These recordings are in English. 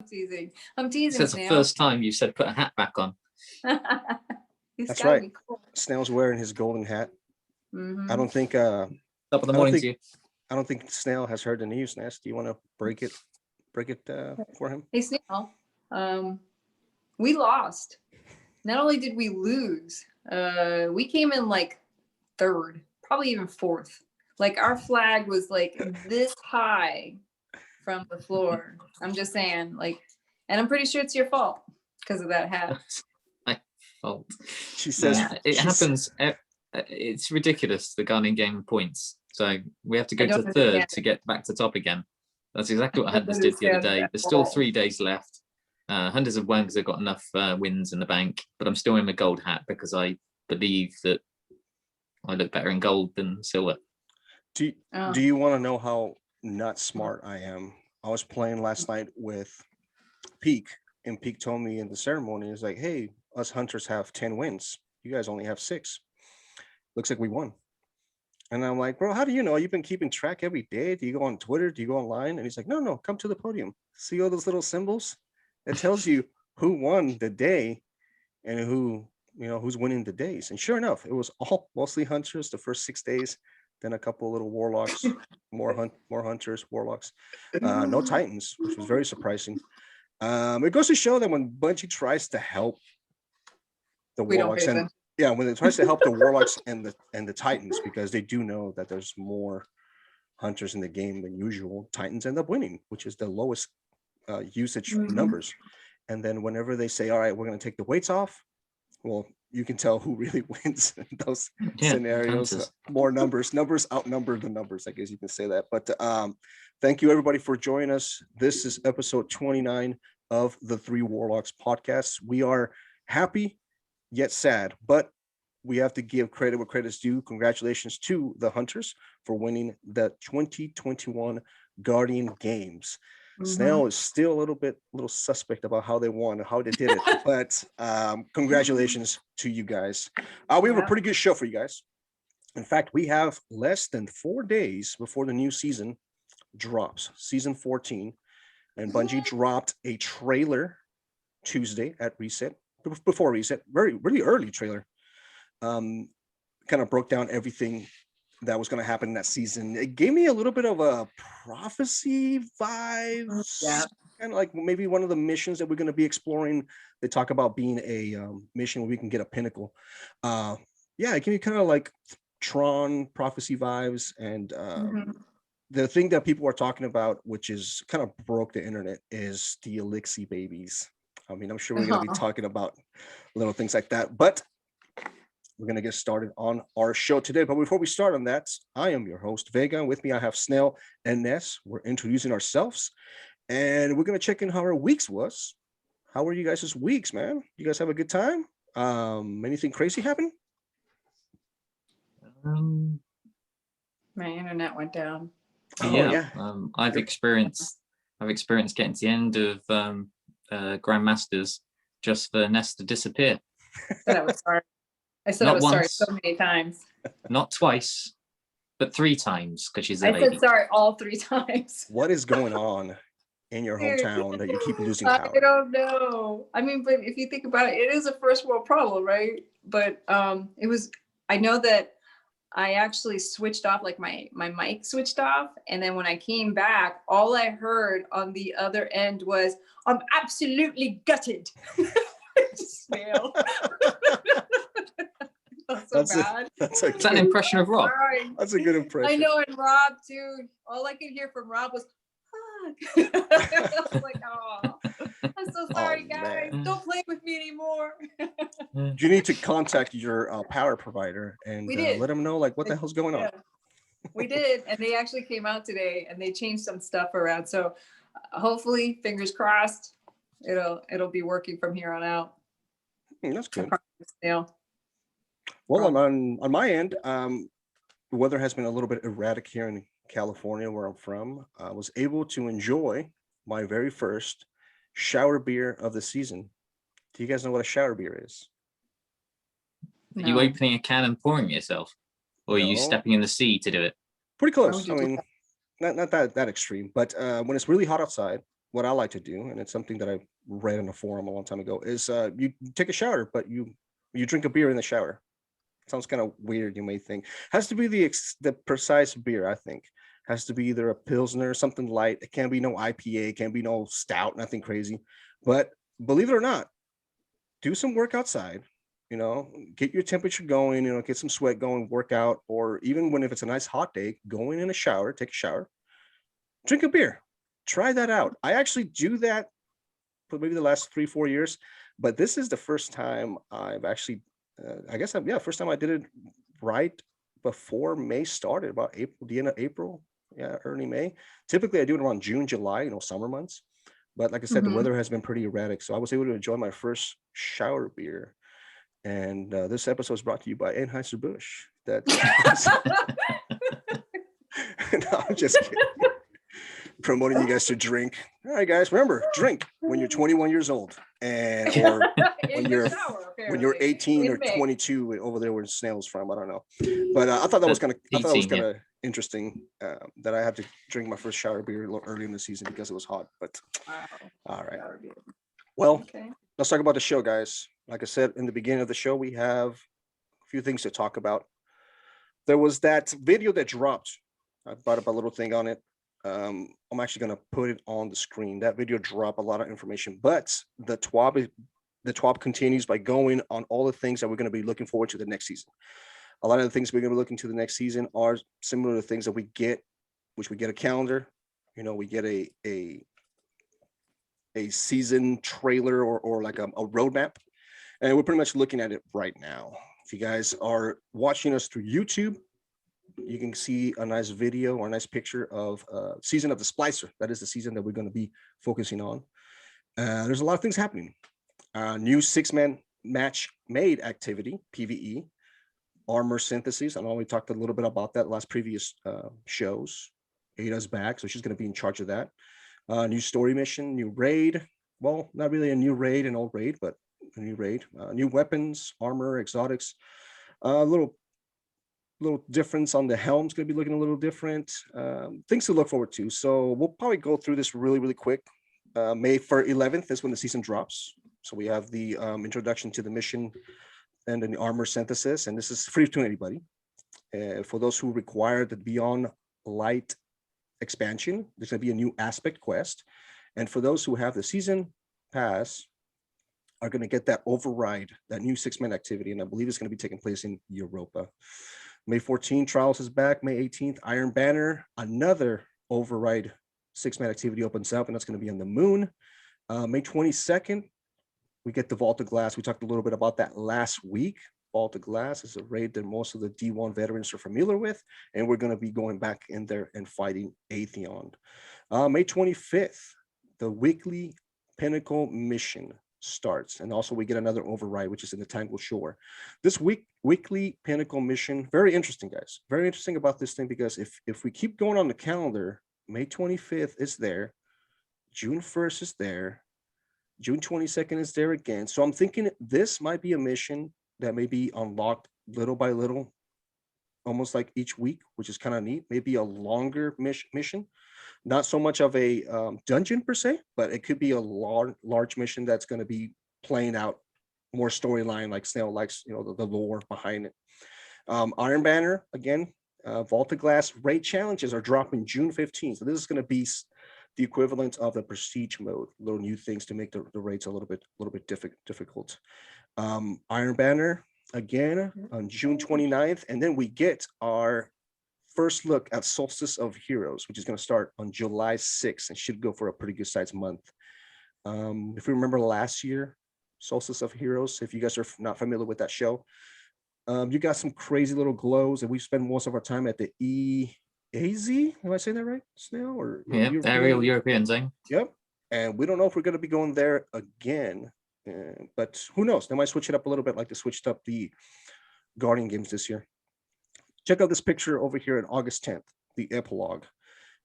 teasing. I'm teasing. That's the first time you said put a hat back on. That's right. Cool. Snail's wearing his golden hat. Mm-hmm. I don't think. Top of the morning to you. I don't think Snail has heard the news. Ness, do you want to break it for him? Hey Snail, we lost. Not only did we lose, we came in like third, probably even fourth. Like our flag was like this high from the floor. I'm just saying, like, and I'm pretty sure it's your fault because of that hat. My fault. She says it happens. It's ridiculous, the Guardian game points. So we have to go to third to get back to top again. That's exactly what Hunters did the other day. There's still 3 days left. Hunters have won because they've got enough wins in the bank, but I'm still in my gold hat because I believe that I look better in gold than silver. Do you want to know how not smart I am? I was playing last night with Peak, and Peak told me in the ceremony, is like, hey, us Hunters have 10 wins. You guys only have 6. Looks like we won. And I'm like, bro, how do you know? You've been keeping track every day. Do you go on Twitter? Do you go online? And he's like, no, come to the podium. See all those little symbols? It tells you who won the day and who's winning the days. And sure enough, it was all mostly Hunters the first 6 days. Then a couple of little Warlocks, more Hunters, Warlocks. No Titans, which was very surprising. It goes to show that when Bungie tries to help the Warlocks when it tries to help the Warlocks and the Titans, because they do know that there's more Hunters in the game than usual, Titans end up winning, which is the lowest usage numbers. And then whenever they say, all right, we're going to take the weights off, well, you can tell who really wins in those scenarios. More numbers outnumber the numbers, I guess you can say that. But thank you everybody for joining us. This is episode 29 of the Three Warlocks Podcast. We are happy yet sad, but we have to give credit where credit's due. Congratulations to the Hunters for winning the 2021 Guardian Games. Snail is still a little suspect about how they won and how they did it, but congratulations to you guys. We have a pretty good show for you guys. In fact, we have less than 4 days before the new season drops, season 14, and Bungie dropped a trailer Tuesday at reset, before reset, really early trailer. Kind of broke down everything that was going to happen in that season. It gave me a little bit of a prophecy vibe, kind of like maybe one of the missions that we're going to be exploring. They talk about being a mission where we can get a pinnacle. It gave me kind of like Tron prophecy vibes. And the thing that people are talking about, which is kind of broke the internet, is the Elixir babies. I mean, I'm sure we're going to be talking about little things like that, but we're going to get started on our show today. But before we start on that, I am your host, Vega. With me, I have Snail and Ness. We're introducing ourselves, and we're going to check in how our weeks was. How were you guys' weeks, man? You guys have a good time? Anything crazy happen? My internet went down. I've experienced getting to the end of Grandmasters just for Ness to disappear. I was sorry. I said I was sorry so many times. Not twice, but 3 times, because she's a lady. I said sorry all 3 times. What is going on in your hometown that you keep losing power? I don't know. I mean, but if you think about it, it is a first world problem, right? But I know that I actually switched off, like my mic switched off. And then when I came back, all I heard on the other end was, I'm absolutely gutted. Snail. That's bad. That's an impression of Rob. Sorry. That's a good impression. I know, and Rob too. All I could hear from Rob was, fuck. I was like, oh, I'm so sorry, guys. Man. Don't play with me anymore. You need to contact your power provider and let them know, like, what the hell's going on. We did, and they actually came out today and they changed some stuff around. So hopefully, fingers crossed, it'll be working from here on out. That's good. Yeah. Well, on my end, the weather has been a little bit erratic here in California, where I'm from. I was able to enjoy my very first shower beer of the season. Do you guys know what a shower beer is? No. Are you opening a can and pouring it yourself? Or are you stepping in the sea to do it? Pretty close. I mean, not that extreme, but when it's really hot outside, what I like to do, and it's something that I read in a forum a long time ago, is you take a shower, but you drink a beer in the shower. Sounds kind of weird, you may think. Has to be the precise beer, I think. Has to be either a Pilsner, something light. It can't be no IPA, can't be no stout, nothing crazy. But believe it or not, do some work outside, get your temperature going, get some sweat going, work out, or even if it's a nice hot day, going in a shower, take a shower, drink a beer. Try that out. I actually do that for maybe the last 3-4 years, but this is the first time I've actually, first time I did it right before May started, about April, the end of April, early May. Typically, I do it around June, July, summer months. But like I said, the weather has been pretty erratic, so I was able to enjoy my first shower beer. And this episode is brought to you by Anheuser-Busch. No, I'm just kidding. Promoting you guys to drink. All right, guys, remember, drink when you're 21 years old, or when you're 18 or 22 over there where Snail's from. I don't know, but I thought that was kind of interesting that I had to drink my first shower beer a little early in the season because it was hot. But all right, well, let's talk about the show, guys. Like I said in the beginning of the show, we have a few things to talk about. There was that video that dropped. I brought up a little thing on it. I'm actually going to put it on the screen. That video dropped a lot of information, but the TWAB continues by going on all the things that we're going to be looking forward to the next season. A lot of the things we're going to be looking to the next season are similar to things that we get, which we get a calendar, we get a season trailer or like a roadmap, and we're pretty much looking at it right now. If you guys are watching us through YouTube, you can see a nice video or a nice picture of season of the Splicer. That is the season that we're going to be focusing on. There's a lot of things happening. New 6-man match made activity, PvE, armor synthesis. I know we talked a little bit about that last previous shows. Ada's back, so she's going to be in charge of that. New story mission, new raid. Well, not really a new raid, an old raid, but a new raid. New weapons, armor, exotics. Little difference on the helm's going to be looking a little different. Things to look forward to. So we'll probably go through this really, really quick. May 11th is when the season drops. So we have the introduction to the mission and then the armor synthesis. And this is free to anybody. For those who require the Beyond Light expansion, there's going to be a new aspect quest. And for those who have the season pass, are going to get that override, that new 6-man activity. And I believe it's going to be taking place in Europa. May 14th, Trials is back. May 18th, Iron Banner, another override 6-man activity opens up, and that's going to be on the moon. May 22nd, we get the Vault of Glass. We talked a little bit about that last week. Vault of Glass is a raid that most of the D1 veterans are familiar with, and we're going to be going back in there and fighting Atheon. May 25th, the weekly Pinnacle mission starts, and also we get another override, which is in the Tangled Shore. This weekly Pinnacle mission, very interesting, guys. Very interesting about this thing, because if we keep going on the calendar, May 25th is there, June 1st is there, June 22nd is there again. So I'm thinking this might be a mission that may be unlocked little by little, almost like each week, which is kind of neat. Maybe a longer mission. Not so much of a dungeon per se, but it could be a large mission that's going to be playing out more storyline, like Snail likes, the lore behind it. Iron Banner, again, Vault of Glass raid challenges are dropping June 15th. So this is going to be the equivalent of the prestige mode, little new things to make the raids a little bit difficult. Iron Banner, again, on June 29th. And then we get our first look at Solstice of Heroes, which is going to start on July 6th and should go for a pretty good sized month. If we remember last year, Solstice of Heroes, if you guys are not familiar with that show, you got some crazy little glows, and we spend most of our time at the EAZ. Am I saying that right, Snail? Or yeah, Aerial European Zone. Yep. And we don't know if we're going to be going there again, but who knows? They might switch it up a little bit, like they switched up the Guardian games this year. Check out this picture over here on August 10th, the epilogue.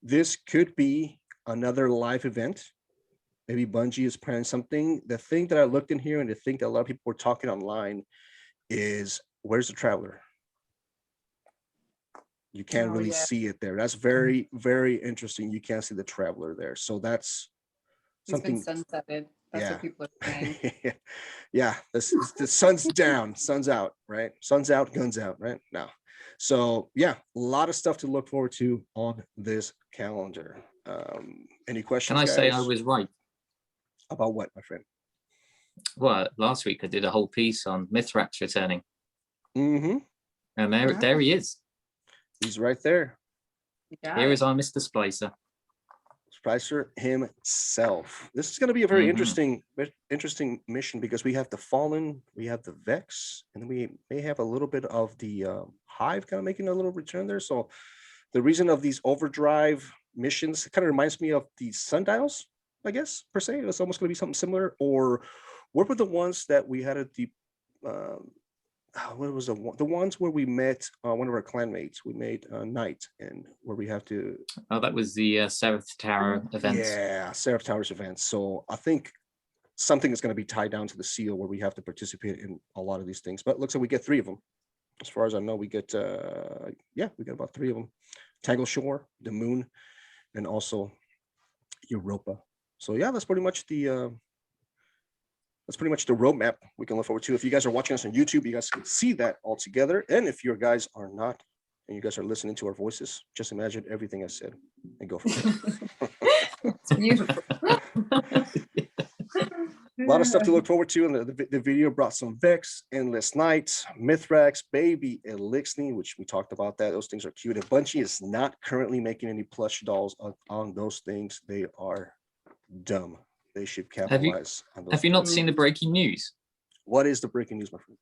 This could be another live event. Maybe Bungie is planning something. The thing that I looked in here, and the thing that a lot of people were talking online, is where's the Traveler? You can't really see it there. That's very, very interesting. You can't see the Traveler there. So that's He's been sunsetted. That's what people are saying. Yeah, the sun's down, sun's out, right? Sun's out, guns out, right? No. So yeah, a lot of stuff to look forward to on this calendar. Any questions? Can I guys? say I was right? About what, my friend? Well, last week I did a whole piece on Mithrax returning. Mm-hmm. And there he is. He's right there. Here is our Mr. Splicer. Splicer himself. This is going to be a very interesting mission because we have the Fallen, we have the Vex, and we may have a little bit of the Hive kind of making a little return there. So the reason of these overdrive missions kind of reminds me of the Sundials, I guess, per se. It's almost going to be something similar. Or what were the ones that we had at the what was the ones where we met one of our clanmates? We made Night, and where we have to. Oh, that was the Seraph Tower event. Yeah, Seraph Towers event. So I think something is going to be tied down to the seal where we have to participate in a lot of these things. But it looks like we get 3 of them. As far as I know, we get we got about 3 of them: Tangle Shore, the Moon, and also Europa. So yeah, that's pretty much the. That's pretty much the roadmap we can look forward to. If you guys are watching us on YouTube, you guys can see that all together. And if you guys are not, and you guys are listening to our voices, just imagine everything I said and go from there. It's beautiful. A lot of stuff to look forward to. And the video brought some Vex, Endless Nights, Mithrax, Baby Elixir, which we talked about that. Those things are cute. And Bungie is not currently making any plush dolls on those things. They are dumb. They should capitalize on those. Have you not seen the breaking news? What is the breaking news, my friend?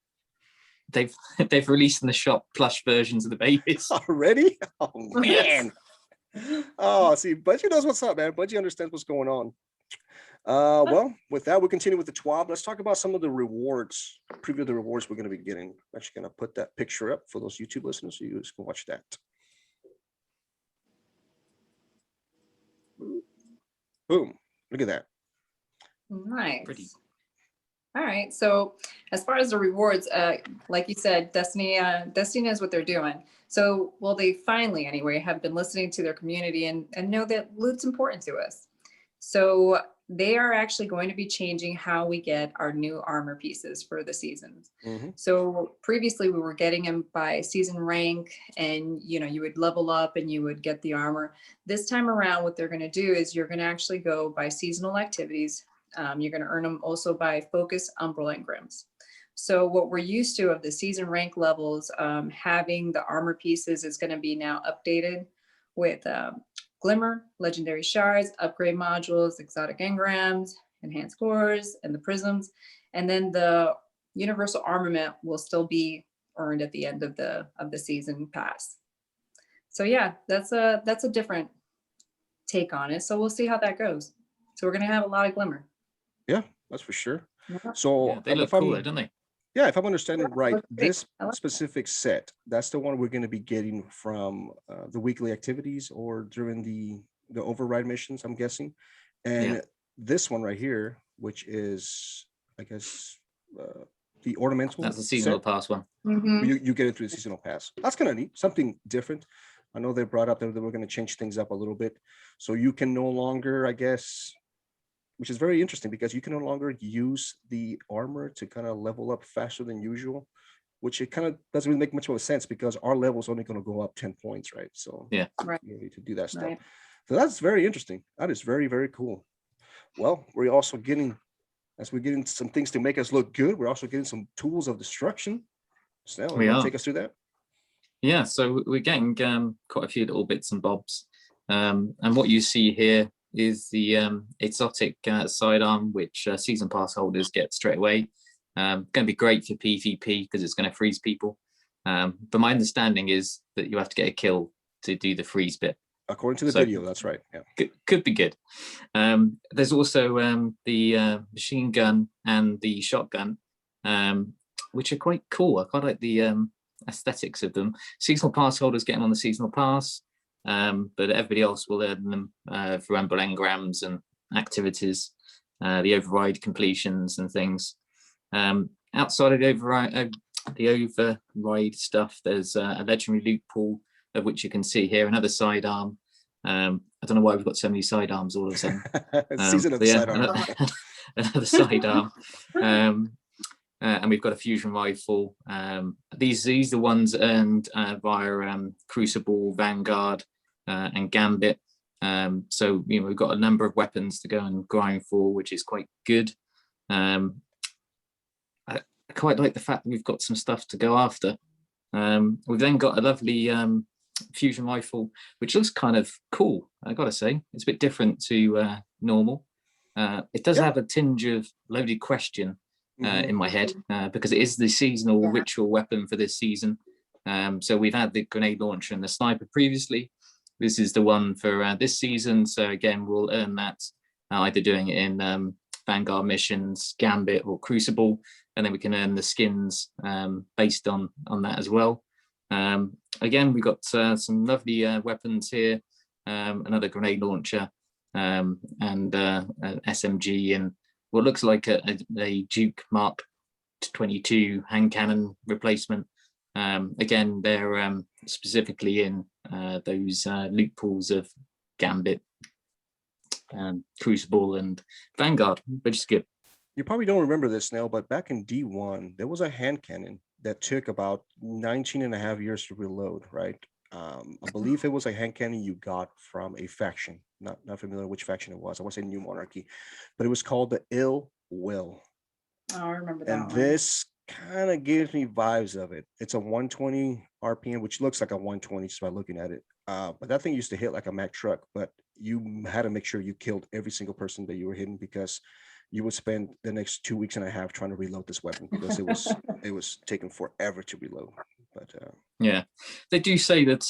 They've released in the shop plush versions of the babies already. Oh man! Oh, see, Bungie knows what's up, man. Bungie understands what's going on. Well, with that, we'll continue with the TWAB. Let's talk about some of the rewards. Preview the rewards we're going to be getting. I'm actually going to put that picture up for those YouTube listeners, so you guys can watch that. Boom! Look at that. Nice. Pretty. All right. So as far as the rewards, like you said, Destiny knows what they're doing. So, well, they finally, anyway, have been listening to their community and know that loot's important to us. So they are actually going to be changing how we get our new armor pieces for the seasons. Mm-hmm. So previously we were getting them by season rank, and you would level up and you would get the armor. This time around, what they're going to do is you're going to actually go by seasonal activities. You're going to earn them also by focus umbral engrams. So what we're used to of the season rank levels, having the armor pieces is going to be now updated with Glimmer, legendary shards, upgrade modules, exotic engrams, enhanced cores, and the prisms. And then the universal armament will still be earned at the end of the season pass. So yeah, that's a different take on it. So we'll see how that goes. So we're going to have a lot of Glimmer. Yeah, that's for sure. Yeah. So they look cool, don't they? Yeah, if I'm understanding right, great. this specific set, that's the one we're going to be getting from the weekly activities or during the override missions, I'm guessing. And this one right here, which is, I guess, the ornamental. That's the seasonal pass one. Mm-hmm. You get it through the seasonal pass. That's kind of neat, something different. I know they brought up that we're going to change things up a little bit. So you can no longer, I guess, which is very interesting because you can no longer use the armor to kind of level up faster than usual, which it kind of doesn't really make much of a sense because our level is only going to go up 10 points, right? So yeah, right. You need to do that stuff. Right. So that's very interesting. That is very, very cool. Well, we're also getting, as we're getting some things to make us look good, we're also getting some tools of destruction. Snail, you want to take us through that? Yeah, so we're getting quite a few little bits and bobs. And what you see here is the exotic sidearm, which season pass holders get straight away. Going to be great for PvP because it's going to freeze people. But my understanding is that you have to get a kill to do the freeze bit. According to the video, that's right. Yeah, could be good. There's also the machine gun and the shotgun, which are quite cool. I quite like the aesthetics of them. Seasonal pass holders get them on the seasonal pass. But everybody else will earn them through umbral engrams and activities, the override completions and things. Outside of the override stuff, there's a legendary loot pool of which you can see here, another sidearm, I don't know why we've got so many sidearms all of a sudden. Season of the sidearm. Another sidearm. And we've got a fusion rifle. These are the ones earned via Crucible, Vanguard, and Gambit. So we've got a number of weapons to go and grind for, which is quite good. I quite like the fact that we've got some stuff to go after. We've then got a lovely fusion rifle, which looks kind of cool. I gotta say, it's a bit different to normal. It does have a tinge of loaded question in my head because it is the seasonal ritual weapon for this season. So we've had the grenade launcher and the sniper previously. This is the one for this season. So again, we'll earn that either doing it in Vanguard missions, Gambit, or Crucible, and then we can earn the skins based on that as well. Again, we've got some lovely weapons here, another grenade launcher, and an SMG, and what looks like a Duke Mark 22 hand cannon replacement. Again, they're specifically in those loot pools of Gambit, Crucible, and Vanguard, which is good. You probably don't remember this, Snail, but back in D1, there was a hand cannon that took about 19 and a half years to reload, right? I believe it was a hand cannon you got from a faction. Not familiar which faction it was. I want to say New Monarchy, but it was called the H.E.L.M. Oh, I remember that. And this kind of gives me vibes of it. It's a 120 RPM, which looks like a 120 just by looking at it. But that thing used to hit like a Mack truck, but you had to make sure you killed every single person that you were hitting, because you would spend the next 2 weeks and a half trying to reload this weapon, because it was taking forever to reload. But yeah, they do say that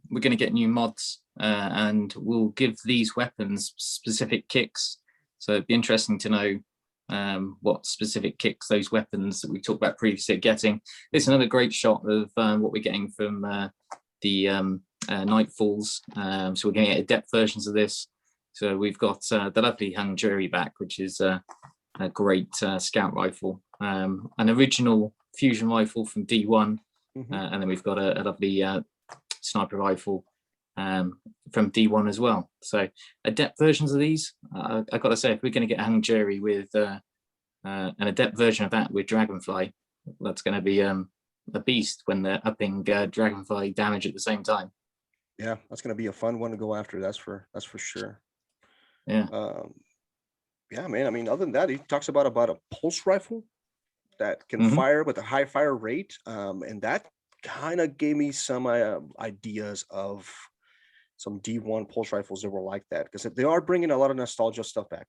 we're going to get new mods and we'll give these weapons specific kicks. So it'd be interesting to know what specific kicks those weapons that we talked about previously are getting. It's another great shot of what we're getting from the Nightfalls. So we're going to get adept versions of this. So we've got the lovely hung jury back, which is a great scout rifle, an original fusion rifle from D1, and then we've got a lovely sniper rifle from D1 as well. So adept versions of these, I've got to say, if we're going to get a hung jury with an adept version of that with Dragonfly, that's going to be a beast when they're upping Dragonfly damage at the same time. Yeah, that's going to be a fun one to go after. That's for sure. Yeah. Yeah, man. I mean, other than that, he talks about a pulse rifle that can fire with a high fire rate. And that kind of gave me some ideas of some D1 pulse rifles that were like that, because they are bringing a lot of nostalgia stuff back.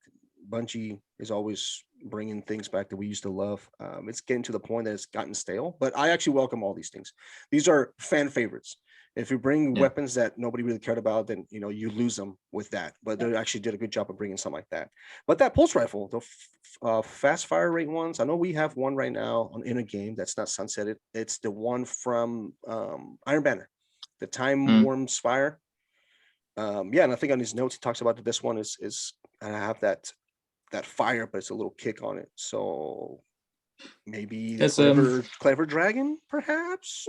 Bungie is always bringing things back that we used to love. It's getting to the point that it's gotten stale, but I actually welcome all these things. These are fan favorites. If you bring weapons that nobody really cared about, then you lose them with that. But they actually did a good job of bringing something like that. But that pulse rifle, the fast fire rate ones, I know we have one right now in a game that's not sunsetted. It's the one from Iron Banner, the Time Worm's Fire. And I think on his notes he talks about that this one is I have that fire, but it's a little kick on it. So maybe clever dragon, perhaps.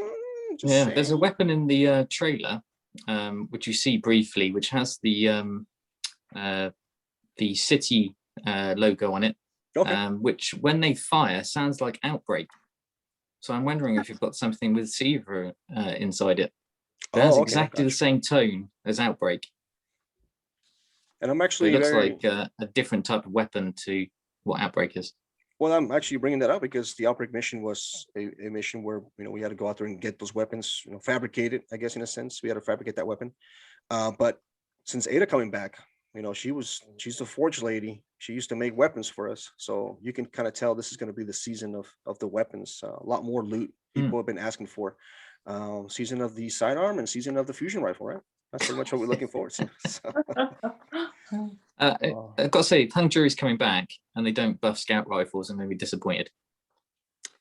There's a weapon in the trailer, which you see briefly, which has the city logo on it, which when they fire sounds like Outbreak. So I'm wondering if you've got something with Seaver inside it. It has exactly the same tone as Outbreak. And I'm actually it looks like a different type of weapon to what Outbreak is. Well, I'm actually bringing that up because the Outbreak mission was a mission where we had to go out there and get those weapons, fabricated. I guess in a sense, we had to fabricate that weapon. But since Ada coming back, she's the forge lady. She used to make weapons for us, so you can kind of tell this is going to be the season of the weapons. A lot more loot people have been asking for. Season of the sidearm and season of the fusion rifle, right? That's pretty much what we're looking forward to. I've got to say, hung jury's coming back, and they don't buff scout rifles, and maybe disappointed.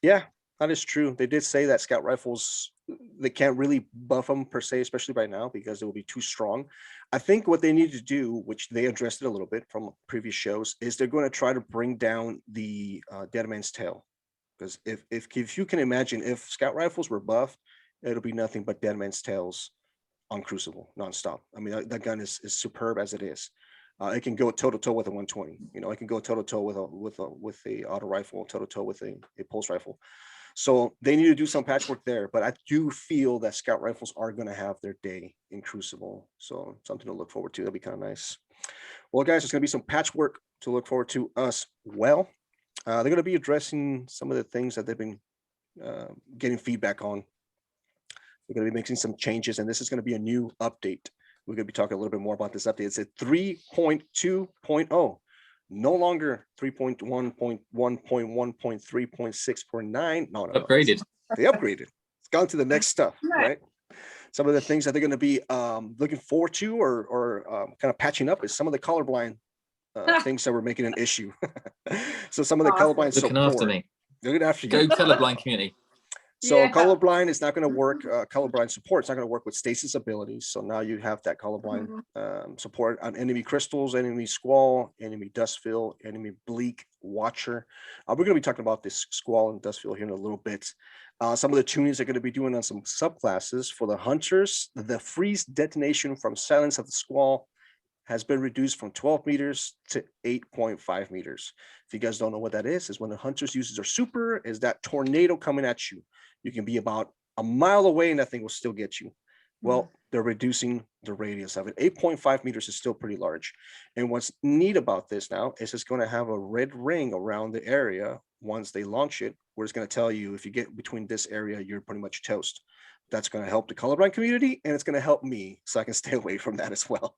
Yeah, that is true. They did say that scout rifles, they can't really buff them per se, especially right now, because it will be too strong. I think what they need to do, which they addressed it a little bit from previous shows, is they're going to try to bring down the Dead Man's Tail. Because if you can imagine, if scout rifles were buffed, it'll be nothing but Dead Man's Tails on Crucible nonstop. I mean, that gun is superb as it is. It can go toe to toe with a 120. You know, it can go toe to toe with a auto rifle, toe to toe with a pulse rifle. So they need to do some patchwork there. But I do feel that scout rifles are going to have their day in Crucible. So something to look forward to. That'll be kind of nice. Well, guys, there's going to be some patchwork to look forward to as well. They're going to be addressing some of the things that they've been getting feedback on. We're going to be making some changes, and this is going to be a new update. We're going to be talking a little bit more about this update. It's a 3.2.0, no longer 3.1.1.3.6.9. No. Upgraded. They upgraded. It's gone to the next stuff, right? Some of the things that they're going to be looking forward to or kind of patching up is some of the colorblind things that were making an issue. So some of the colorblind looking support. after me. Looking after you. Go colorblind community. So colorblind is not going to work. Colorblind support is not going to work with stasis abilities. So now you have that colorblind support on enemy crystals, enemy squall, enemy dustfill, enemy bleak watcher. We're going to be talking about this squall and dustfill here in a little bit. Some of the tunings they're going to be doing on some subclasses for the hunters. The freeze detonation from silence of the squall has been reduced from 12 meters to 8.5 meters. If you guys don't know what that is when the hunters uses their super, is that tornado coming at you. You can be about a mile away and that thing will still get you. Well, they're reducing the radius of it. 8.5 meters is still pretty large. And what's neat about this now is it's going to have a red ring around the area once they launch it, where it's going to tell you if you get between this area, you're pretty much toast. That's going to help the colorblind community, and it's going to help me so I can stay away from that as well.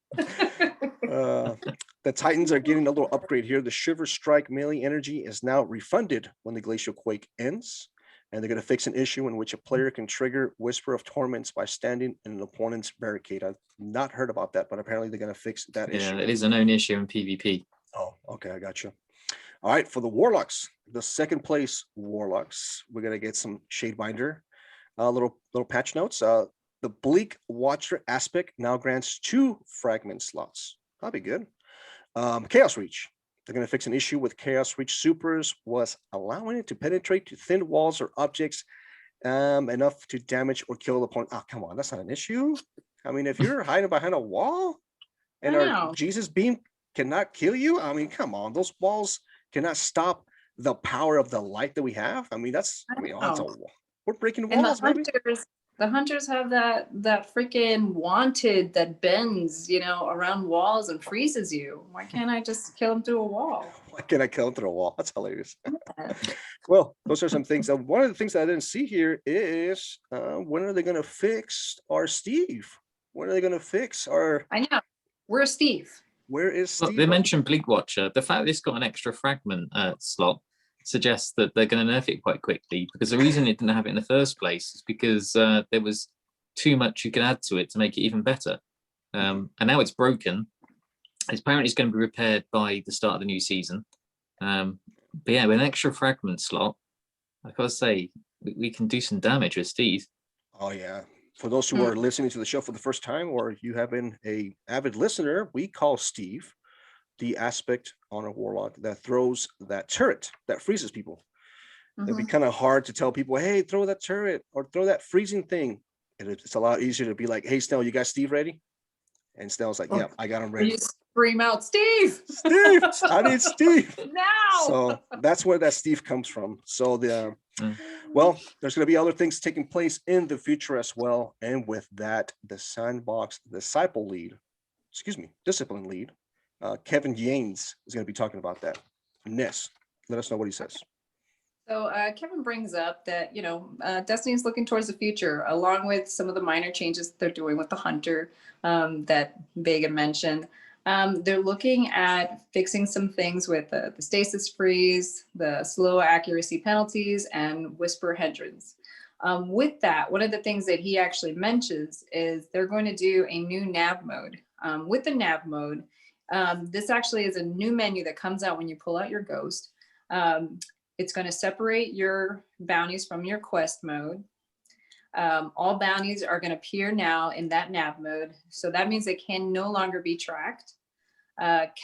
The Titans are getting a little upgrade here. The Shiver Strike melee energy is now refunded when the Glacial Quake ends. And they're going to fix an issue in which a player can trigger Whisper of Torments by standing in an opponent's barricade. I've not heard about that, but apparently they're going to fix that issue. Yeah, it is a known issue in PvP. Oh, okay, I got you. All right, for the Warlocks, the second place Warlocks, we're going to get some Shadebinder, little patch notes. The Bleak Watcher aspect now grants 2 fragment slots. That'll be good. Chaos Reach. They're going to fix an issue with Chaos Reach supers was allowing it to penetrate to thin walls or objects enough to damage or kill the opponent. Oh, come on, that's not an issue. I mean, if you're hiding behind a wall and our Jesus beam cannot kill you, I mean, come on, those walls cannot stop the power of the light that we have. I mean, that's a wall. We're breaking walls, baby. The hunters have that freaking wanted that bends, around walls and freezes you. Why can't I just kill him through a wall? Why can't I kill him through a wall? That's hilarious. Well, those are some things. One of the things that I didn't see here is when are they going to fix our Steve? When are they going to fix our? I know. Where's Steve? Where is Steve? Well, they mentioned Bleak Watcher. The fact that it's got an extra fragment slot suggests that they're going to nerf it quite quickly, because the reason it didn't have it in the first place is because there was too much you can add to it to make it even better. And now it's broken. Apparently it's going to be repaired by the start of the new season. But yeah, with an extra fragment slot, I gotta say, we can do some damage with Steve. Oh yeah. For those who are listening to the show for the first time, or you have been an avid listener, we call Steve the aspect on a Warlock that throws that turret that freezes people. It'd be kind of hard to tell people, hey, throw that turret or throw that freezing thing. And it's a lot easier to be like, hey, Snail, you got Steve ready? And Snail's like, yeah, I got him ready. You scream out, Steve! Steve! I need Steve! Now! So that's where that Steve comes from. So well, there's going to be other things taking place in the future as well. And with that, the Sandbox Discipline lead, Kevin Yanes is going to be talking about that. Ness, let us know what he says. So Kevin brings up that, Destiny is looking towards the future, along with some of the minor changes that they're doing with the Hunter that Vega mentioned. They're looking at fixing some things with the stasis freeze, the slow accuracy penalties, and whisper hindrance. With that, one of the things that he actually mentions is they're going to do a new nav mode. With the nav mode, this actually is a new menu that comes out when you pull out your ghost. It's going to separate your bounties from your quest mode. All bounties are going to appear now in that nav mode. So that means they can no longer be tracked.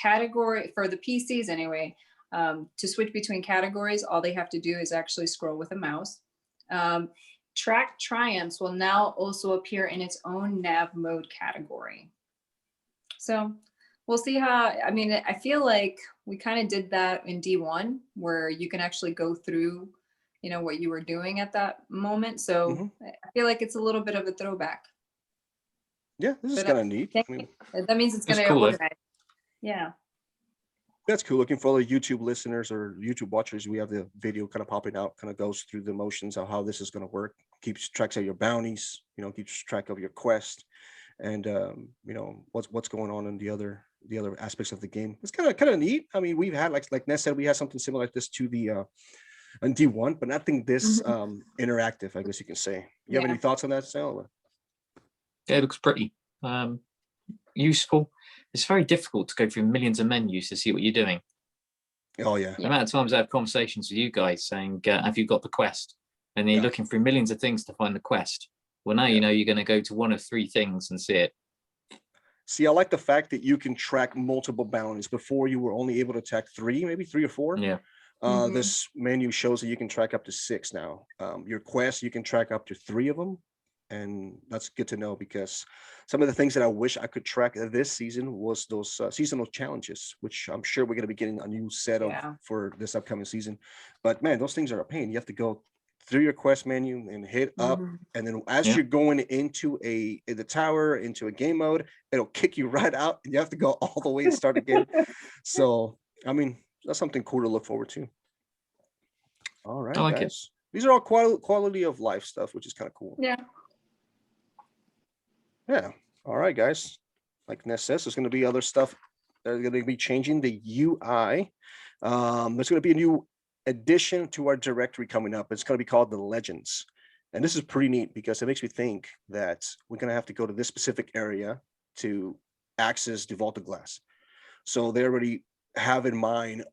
Category for the PCs anyway, to switch between categories, all they have to do is actually scroll with a mouse. track triumphs will now also appear in its own nav mode category. So we'll see how, I mean, I feel like we kind of did that in D1 where you can actually go through, you know, what you were doing at that moment. So I feel like it's a little bit of a throwback. Yeah, this is kind of neat. I mean, that means it's going to cool, organize. Yeah. That's cool. Looking for the YouTube listeners or YouTube watchers, we have the video kind of popping out, kind of goes through the motions of how this is going to work, keeps tracks of your bounties, you know, keeps track of your quest, and you know what's going on in the other aspects of the game. It's kind of neat. I mean, we've had like Ness said, we had something similar like this to the on D1, but nothing this interactive, I guess you can say. You have any thoughts on that, Snail? Yeah, it looks pretty useful. It's very difficult to go through millions of menus to see what you're doing. Oh yeah. The amount of times I have conversations with you guys saying, have you got the quest? And then you're looking through millions of things to find the quest. Well, now you know you're going to go to one of three things and see it. See, I like the fact that you can track multiple bounties. Before you were only able to track three, maybe 3 or 4. Yeah. This menu shows that you can track up to 6 now. Your quest, you can track up to 3 of them. And that's good to know, because some of the things that I wish I could track this season was those seasonal challenges, which I'm sure we're going to be getting a new set of for this upcoming season. But man, those things are a pain. You have to go through your quest menu and hit up, and then as you're going into the tower, into a game mode, it'll kick you right out, and you have to go all the way and start again. So I mean, that's something cool to look forward to. All right, guys. These are all quality of life stuff, which is kind of cool. Yeah. All right, guys. Like Ness says, there's going to be other stuff. They're going to be changing the UI. There's going to be a new addition to our directory coming up. It's going to be called the Legends. And this is pretty neat because it makes me think that we're going to have to go to this specific area to access the Vaulted Glass. So they already have in mind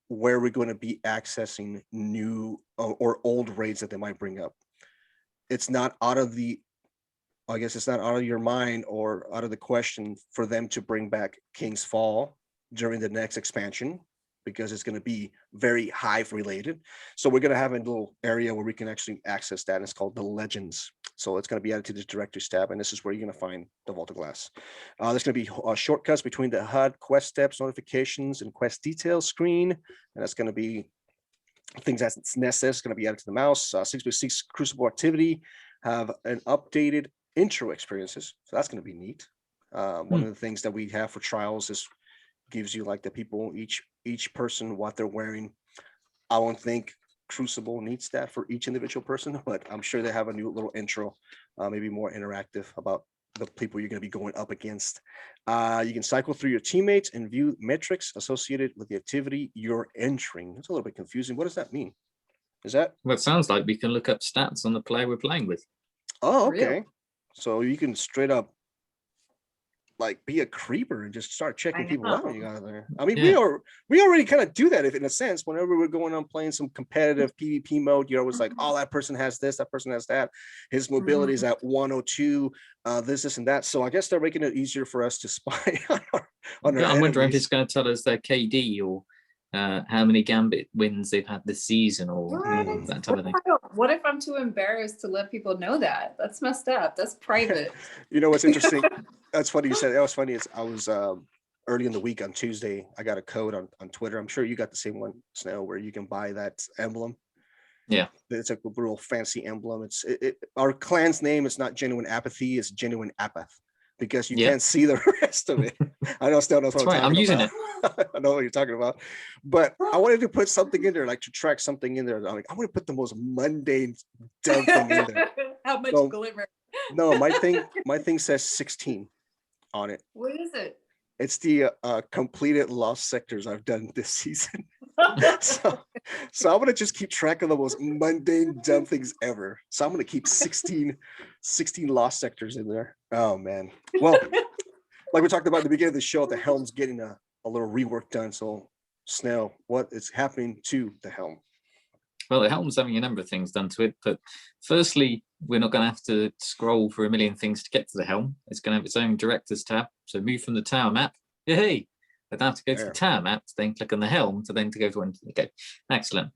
where we're going to be accessing new or old raids that they might bring up. It's not out of the, I guess it's not out of your mind or out of the question for them to bring back King's Fall during the next expansion, because it's going to be very Hive related. So we're going to have a little area where we can actually access that. And it's called the Legends. So it's going to be added to the directories tab. And this is where you're going to find the Vaulted Glass. There's going to be shortcuts between the HUD, quest steps, notifications, and quest details screen. And that's going to be things that Ness is going to be added to the mouse. 6x6 Crucible activity, have an updated intro experiences. So that's going to be neat. One of the things that we have for trials is gives you like the people, each person, what they're wearing. I don't think Crucible needs that for each individual person, but I'm sure they have a new little intro, maybe more interactive about the people you're going to be going up against. You can cycle through your teammates and view metrics associated with the activity you're entering. It's a little bit confusing. What does that mean? Is that? Well, it sounds like we can look up stats on the player we're playing with. Oh, okay. Really? So you can straight up like be a creeper and just start checking people out when you got there. I mean, we already kind of do that if in a sense. Whenever we're going on playing some competitive PvP mode, you're always like, oh, that person has this, that person has that. His mobility is at 102, this and that. So I guess they're making it easier for us to spy on our I'm wondering if it's going to tell us their KD or how many Gambit wins they've had this season or that type of thing. What if I'm too embarrassed to let people know that? That's messed up. That's private. You know what's interesting? That's funny you said. That was funny. I was early in the week on Tuesday. I got a code on Twitter. I'm sure you got the same one, Snail, where you can buy that emblem. Yeah, it's a real fancy emblem. It's our clan's name is not Genuine Apathy. It's Genuine Apath, because you can't see the rest of it. I know Snail knows what I'm using it. I know what you're talking about, but I wanted to put something in there, like to track something in there. I'm like, I want to put the most mundane dumb thing in there. How much glimmer? No, my thing says 16 on it. What is it? It's the completed lost sectors I've done this season. so I'm gonna just keep track of the most mundane dumb things ever. So I'm gonna keep 16 lost sectors in there. Oh man. Well, like we talked about at the beginning of the show, the Helm's getting a little rework done. So Snail, what is happening to the Helm? Well, the Helm's having a number of things done to it, but firstly, we're not going to have to scroll for a million things to get to the Helm. It's going to have its own directors tab. So move from the tower map. Hey, I don't have to go to the tower map to then click on the Helm to then to go to one. Okay, excellent.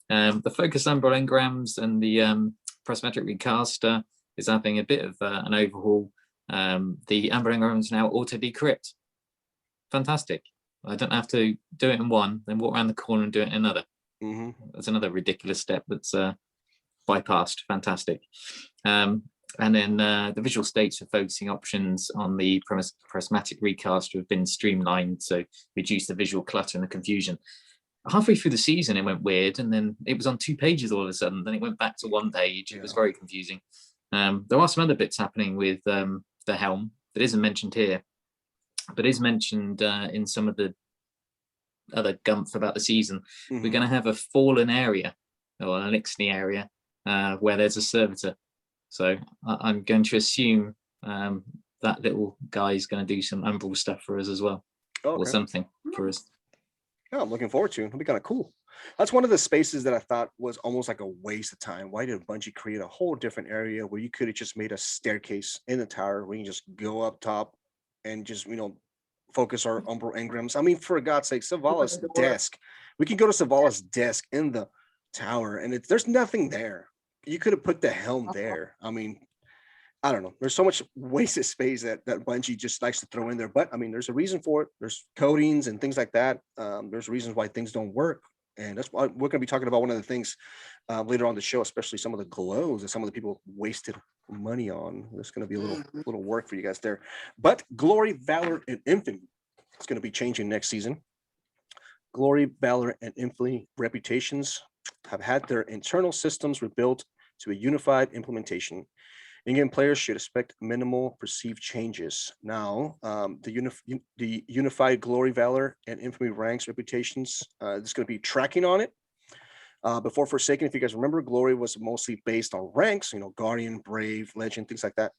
The focus umbrella engrams and the Prismatic Recaster is having a bit of an overhaul. The Amber engrams now auto decrypt. Fantastic. I don't have to do it in one, then walk around the corner and do it in another. That's another ridiculous step that's bypassed. Fantastic. And then the visual states for focusing options on the prismatic recaster have been streamlined, so reduce the visual clutter and the confusion. Halfway through the season, it went weird, and then it was on 2 pages all of a sudden. Then it went back to 1 page. It was very confusing. There are some other bits happening with the H.E.L.M that isn't mentioned here, but is mentioned in some of the other gumph about the season. We're going to have a fallen area, or an elixir area, where there's a servitor. So I'm going to assume that little guy is going to do some umbral stuff for us as well, or something for us. Yeah, I'm looking forward to it. It'll be kind of cool. That's one of the spaces that I thought was almost like a waste of time. Why did Bungie create a whole different area where you could have just made a staircase in the tower where you can just go up top and just, focus our umbral engrams? I mean, for God's sake, Savala's desk. We can go to Savala's desk in the tower, and there's nothing there. You could have put the H.E.L.M there. I mean, I don't know. There's so much wasted space that Bungie just likes to throw in there. But I mean, there's a reason for it. There's codings and things like that. There's reasons why things don't work. And that's why we're going to be talking about one of the things later on the show, especially some of the glows that some of the people wasted money on. There's going to be a little work for you guys there. But Glory, Valor, and Infamy is going to be changing next season. Glory, Valor, and Infamy reputations have had their internal systems rebuilt to a unified implementation. In-game players should expect minimal perceived changes. Now, the unified Glory, Valor, and Infamy ranks reputations, there's going to be tracking on it. Before Forsaken, if you guys remember, Glory was mostly based on ranks, Guardian, Brave, Legend, things like that.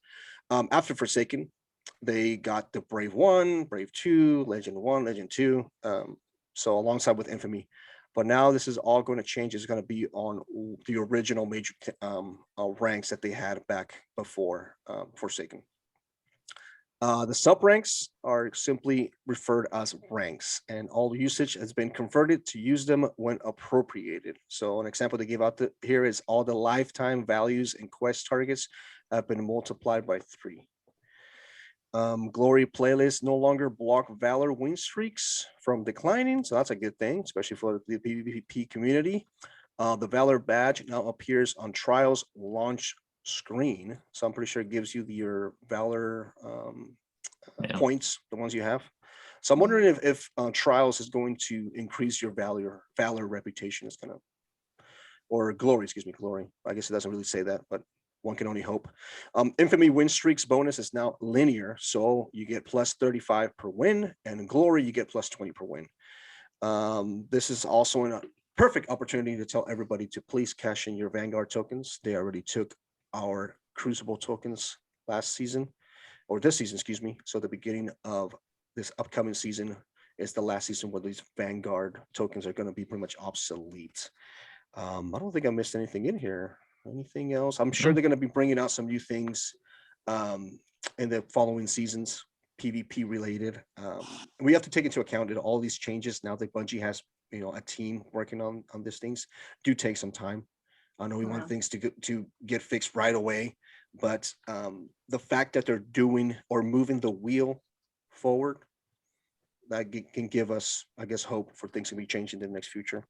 After Forsaken, they got the Brave 1, Brave 2, Legend 1, Legend 2, so alongside with Infamy. But now this is all going to change. It's going to be on the original major ranks that they had back before Forsaken. The sub ranks are simply referred as ranks, and all usage has been converted to use them when appropriated. So an example they gave out here is all the lifetime values and quest targets have been multiplied by 3. Glory playlists no longer block Valor win streaks from declining, so that's a good thing, especially for the PvP community. The Valor badge now appears on Trials launch screen, so I'm pretty sure it gives you your Valor points, the ones you have. So I'm wondering if Trials is going to increase your Valor reputation. It's gonna, or Glory, excuse me, Glory. I guess it doesn't really say that, but one can only hope. Infamy win streaks bonus is now linear, so you get plus 35 per win, and in Glory you get plus 20 per win. This is also a perfect opportunity to tell everybody to please cash in your Vanguard tokens. They already took our Crucible tokens last season, or this season, excuse me. So the beginning of this upcoming season is the last season where these Vanguard tokens are going to be pretty much obsolete. I don't think I missed anything in here. Anything else? I'm sure they're going to be bringing out some new things in the following seasons, PvP related. We have to take into account that all these changes, now that Bungie has a team working on these things, do take some time. I know we want things to get fixed right away, but the fact that they're doing or moving the wheel forward, that can give us, I guess, hope for things to be changing in the next future.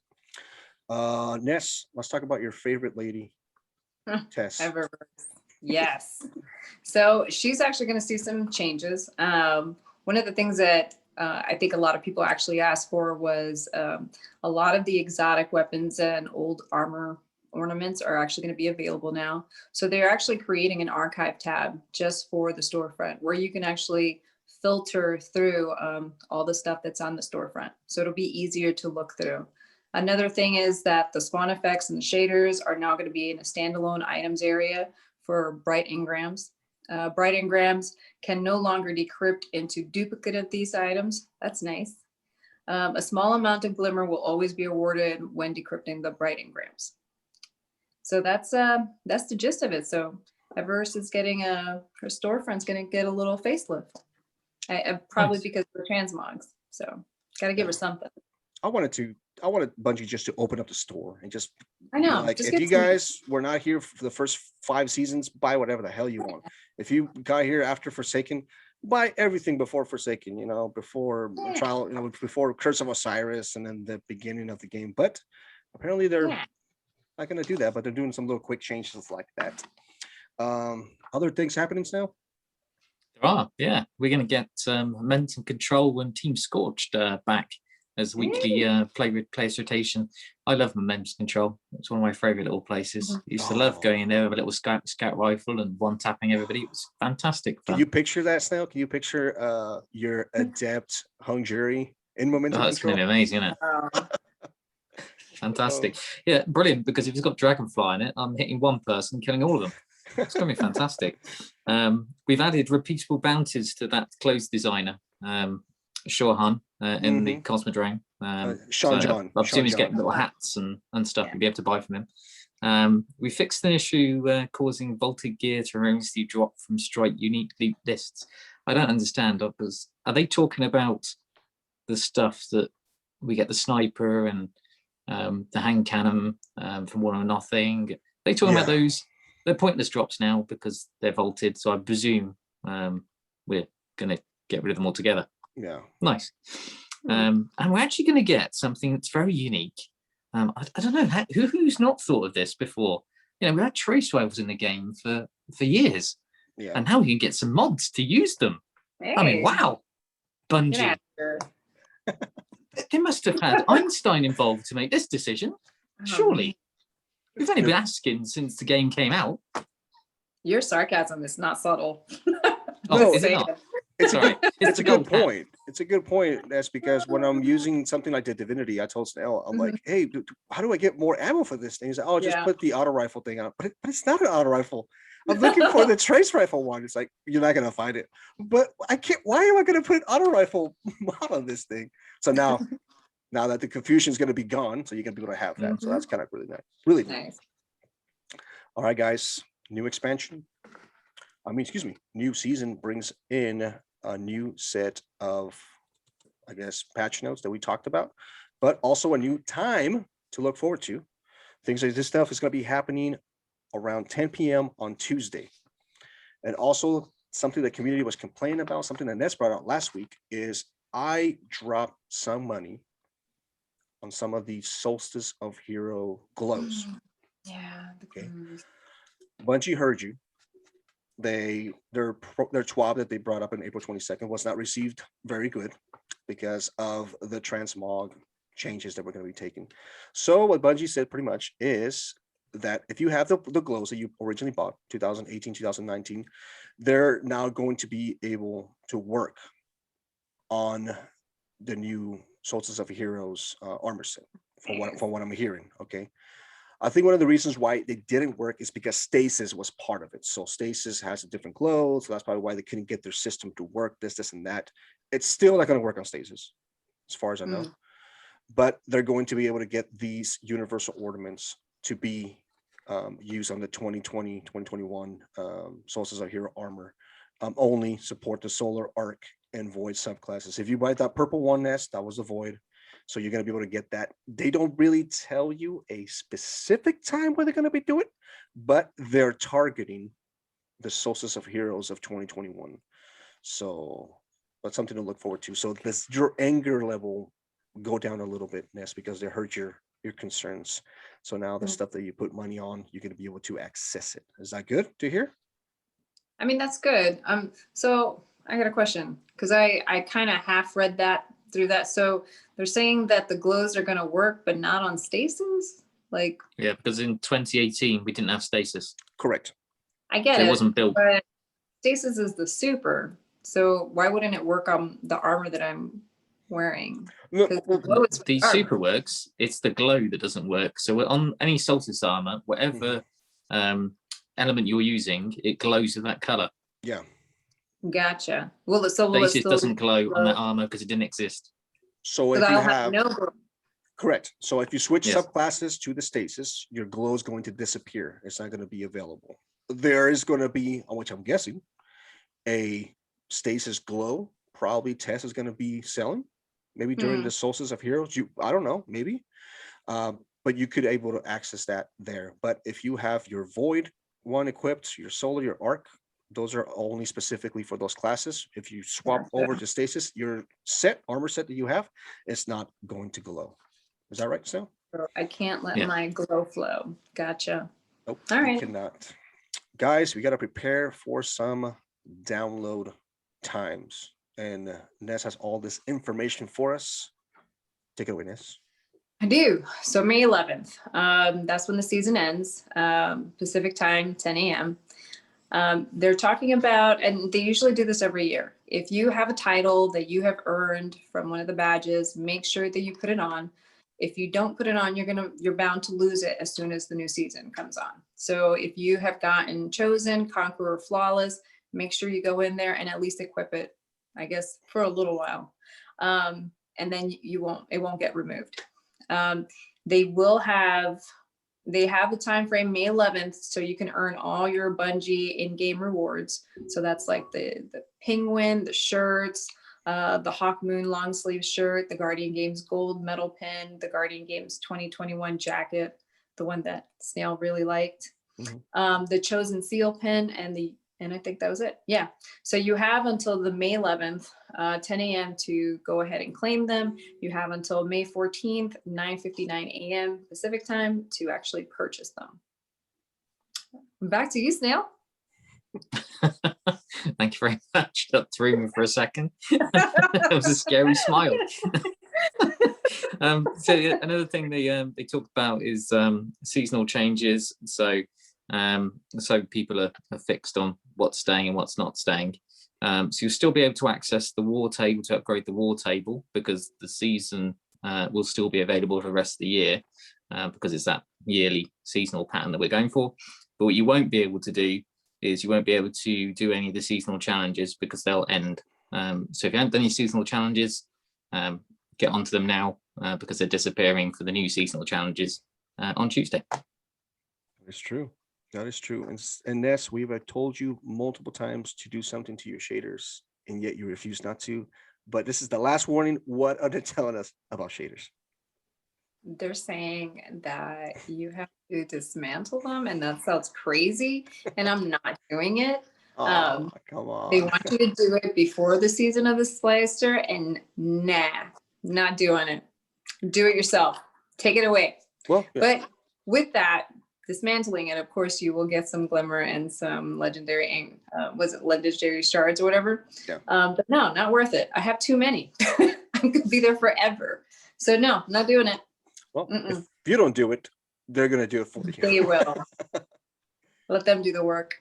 Ness, let's talk about your favorite lady. Tess. Eververse. Yes. So she's actually going to see some changes. One of the things that I think a lot of people actually asked for was a lot of the exotic weapons and old armor ornaments are actually going to be available now. So they're actually creating an archive tab just for the storefront where you can actually filter through all the stuff that's on the storefront. So it'll be easier to look through. Another thing is that the spawn effects and the shaders are now going to be in a standalone items area for bright engrams. Bright engrams can no longer decrypt into duplicate of these items. That's nice. A small amount of glimmer will always be awarded when decrypting the bright engrams. So that's the gist of it. So Eververse is getting her storefront's going to get a little facelift. Probably because of the transmogs. So got to give her something. I wanted to I wanted Bungie just to open up the store and just I know. like, just if get you some- guys were not here for the first 5 seasons, buy whatever the hell you want. If you got here after Forsaken, buy everything before Forsaken, you know, before Yeah. trial, you know, before Curse of Osiris and then the beginning of the game. But apparently they're Yeah. not going to do that, but they're doing some little quick changes like that. Other things happening now? There are, yeah. We're going to get Momentum Control and Team Scorched back as weekly players rotation. I love Momentum Control. It's one of my favorite little places. Used to love going in there with a little scout rifle and one tapping everybody. It was fantastic fun. Can you picture that, Snail? Can you picture your adept hung jury in Momentum That's going Control? to be amazing, isn't it? Fantastic. Yeah, brilliant, because if it's got Dragonfly in it, I'm hitting one person, killing all of them. It's going to be fantastic. We've added repeatable bounties to that clothes designer, Shohan, in the Cosmodrome. Sean so John. I'm assuming he's Sean getting John. little hats and stuff you'll be able to buy from him. We fixed an issue causing vaulted gear to erroneously drop from Strike unique loot lists. I don't understand, because are they talking about the stuff that we get, the sniper and the hand cannon from One or Nothing? Are they talking about those? They're pointless drops now because they're vaulted, so I presume we're going to get rid of them altogether. Yeah. Nice. And we're actually going to get something that's very unique. I don't know, who's not thought of this before? You know, we had trace rifles in the game for years. Yeah. And now you can get some mods to use them. Hey. I mean, wow. Bungie. They must have had Einstein involved to make this decision. Surely. We've only been asking since the game came out. Your sarcasm is not subtle. No, is it not? It's a good point. It's a good point. That's because when I'm using something like the Divinity, I told Snail, I'm like, hey, how do I get more ammo for this thing? He's like, oh, just put the auto rifle thing on. But it's not an auto rifle. I'm looking for the trace rifle one. It's like, you're not going to find it. But I can't. Why am I going to put an auto rifle mod on this thing? So now that the confusion is going to be gone, so you're going to be able to have that. So that's kind of really nice. Really nice. All right, guys. New expansion. New season brings in a new set of, I guess, patch notes that we talked about, but also a new time to look forward to. Things like this stuff is going to be happening around 10 p.m. on Tuesday. And also something the community was complaining about, something that Ness brought out last week, is I dropped some money on some of the Solstice of Hero glows. Yeah. Okay. Bungie heard you. Their TWAB that they brought up on April 22nd was not received very good because of the transmog changes that we're going to be taking. So what Bungie said pretty much is that if you have the glows that you originally bought, 2018, 2019, they're now going to be able to work on the new Solstice of Heroes armor set, from what I'm hearing. Okay. I think one of the reasons why they didn't work is because Stasis was part of it. So Stasis has a different glow, so that's probably why they couldn't get their system to work, this, and that. It's still not going to work on Stasis, as far as I know. But they're going to be able to get these universal ornaments to be used on the 2020, 2021 Solstice of Hero armor. Only support the Solar Arc and Void subclasses. If you buy that purple one, Ness, that was the Void. So you're going to be able to get that. They don't really tell you a specific time where they're going to be doing it, but they're targeting the Solstice of Heroes of 2021. So that's something to look forward to. So your anger level go down a little bit, Ness, because they hurt your concerns. So now the stuff that you put money on, you're going to be able to access it. Is that good to hear? I mean, that's good. So I got a question, because I kind of half read that through that. So they're saying that the glows are going to work, but not on Stasis? Like, yeah, because in 2018 we didn't have Stasis. Correct. I get it. It wasn't built. But Stasis is the super. So why wouldn't it work on the armor that I'm wearing? The super works. It's the glow that doesn't work. So we're on any Solstice armor, whatever element you're using, it glows with that color. Yeah. Gotcha. Stasis doesn't glow on that armor because it didn't exist. So if you have no glow. Correct. So if you switch subclasses to the Stasis, your glow is going to disappear. It's not going to be available. There is going to be, which I'm guessing, a Stasis glow. Probably Tess is going to be selling. maybe during the Solstice of Heroes. I don't know, maybe. But you could able to access that there. But if you have your Void one equipped, your Solar, your Arc, those are only specifically for those classes. If you swap over to Stasis, your armor set that you have, it's not going to glow. Is that right, Snail? I can't let my glow flow. Gotcha. Nope. All right. You cannot. Guys, we got to prepare for some download times. And Ness has all this information for us. Take it away, Ness. I do. So May 11th, that's when the season ends, Pacific time, 10 a.m. They're talking about, and they usually do this every year. If you have a title that you have earned from one of the badges, make sure that you put it on. If you don't put it on, you're bound to lose it as soon as the new season comes on. So if you have gotten Chosen, Conqueror, Flawless, make sure you go in there and at least equip it, I guess, for a little while. And then it won't get removed. They have a time frame, May 11th, so you can earn all your Bungie in-game rewards. So that's like the penguin, the shirts, the Hawk Moon long sleeve shirt, the Guardian Games gold medal pin, the Guardian Games 2021 jacket, the one that Snail really liked, the Chosen Seal pin, and I think that was it. Yeah. So you have until the May 11th, 10 a.m. to go ahead and claim them. You have until May 14th, 9:59 a.m. Pacific time to actually purchase them. Back to you, Snail. Thank you very much. That threw me for a second. It was a scary smile. So another thing they talked about is seasonal changes. So people are fixed on what's staying and what's not staying. So you'll still be able to access the war table to upgrade the war table, because the season will still be available for the rest of the year, because it's that yearly seasonal pattern that we're going for. But what you won't be able to do is you won't be able to do any of the seasonal challenges, because they'll end. So if you haven't done any seasonal challenges, get onto them now, because they're disappearing for the new seasonal challenges on Tuesday. It's true. That is true. And Ness, we've told you multiple times to do something to your shaders, and yet you refuse not to. But this is the last warning. What are they telling us about shaders? They're saying that you have to dismantle them, and that sounds crazy, and I'm not doing it. Come on. They want you to do it before the season of the Splicer, and nah, not doing it. Do it yourself. Take it away. Well, yeah. But with that, dismantling it, of course, you will get some glimmer and some legendary, legendary shards or whatever. Yeah. But no, not worth it. I have too many. I'm gonna be there forever. So no, not doing it. Well, if you don't do it, they're gonna do it for you. They will. Let them do the work.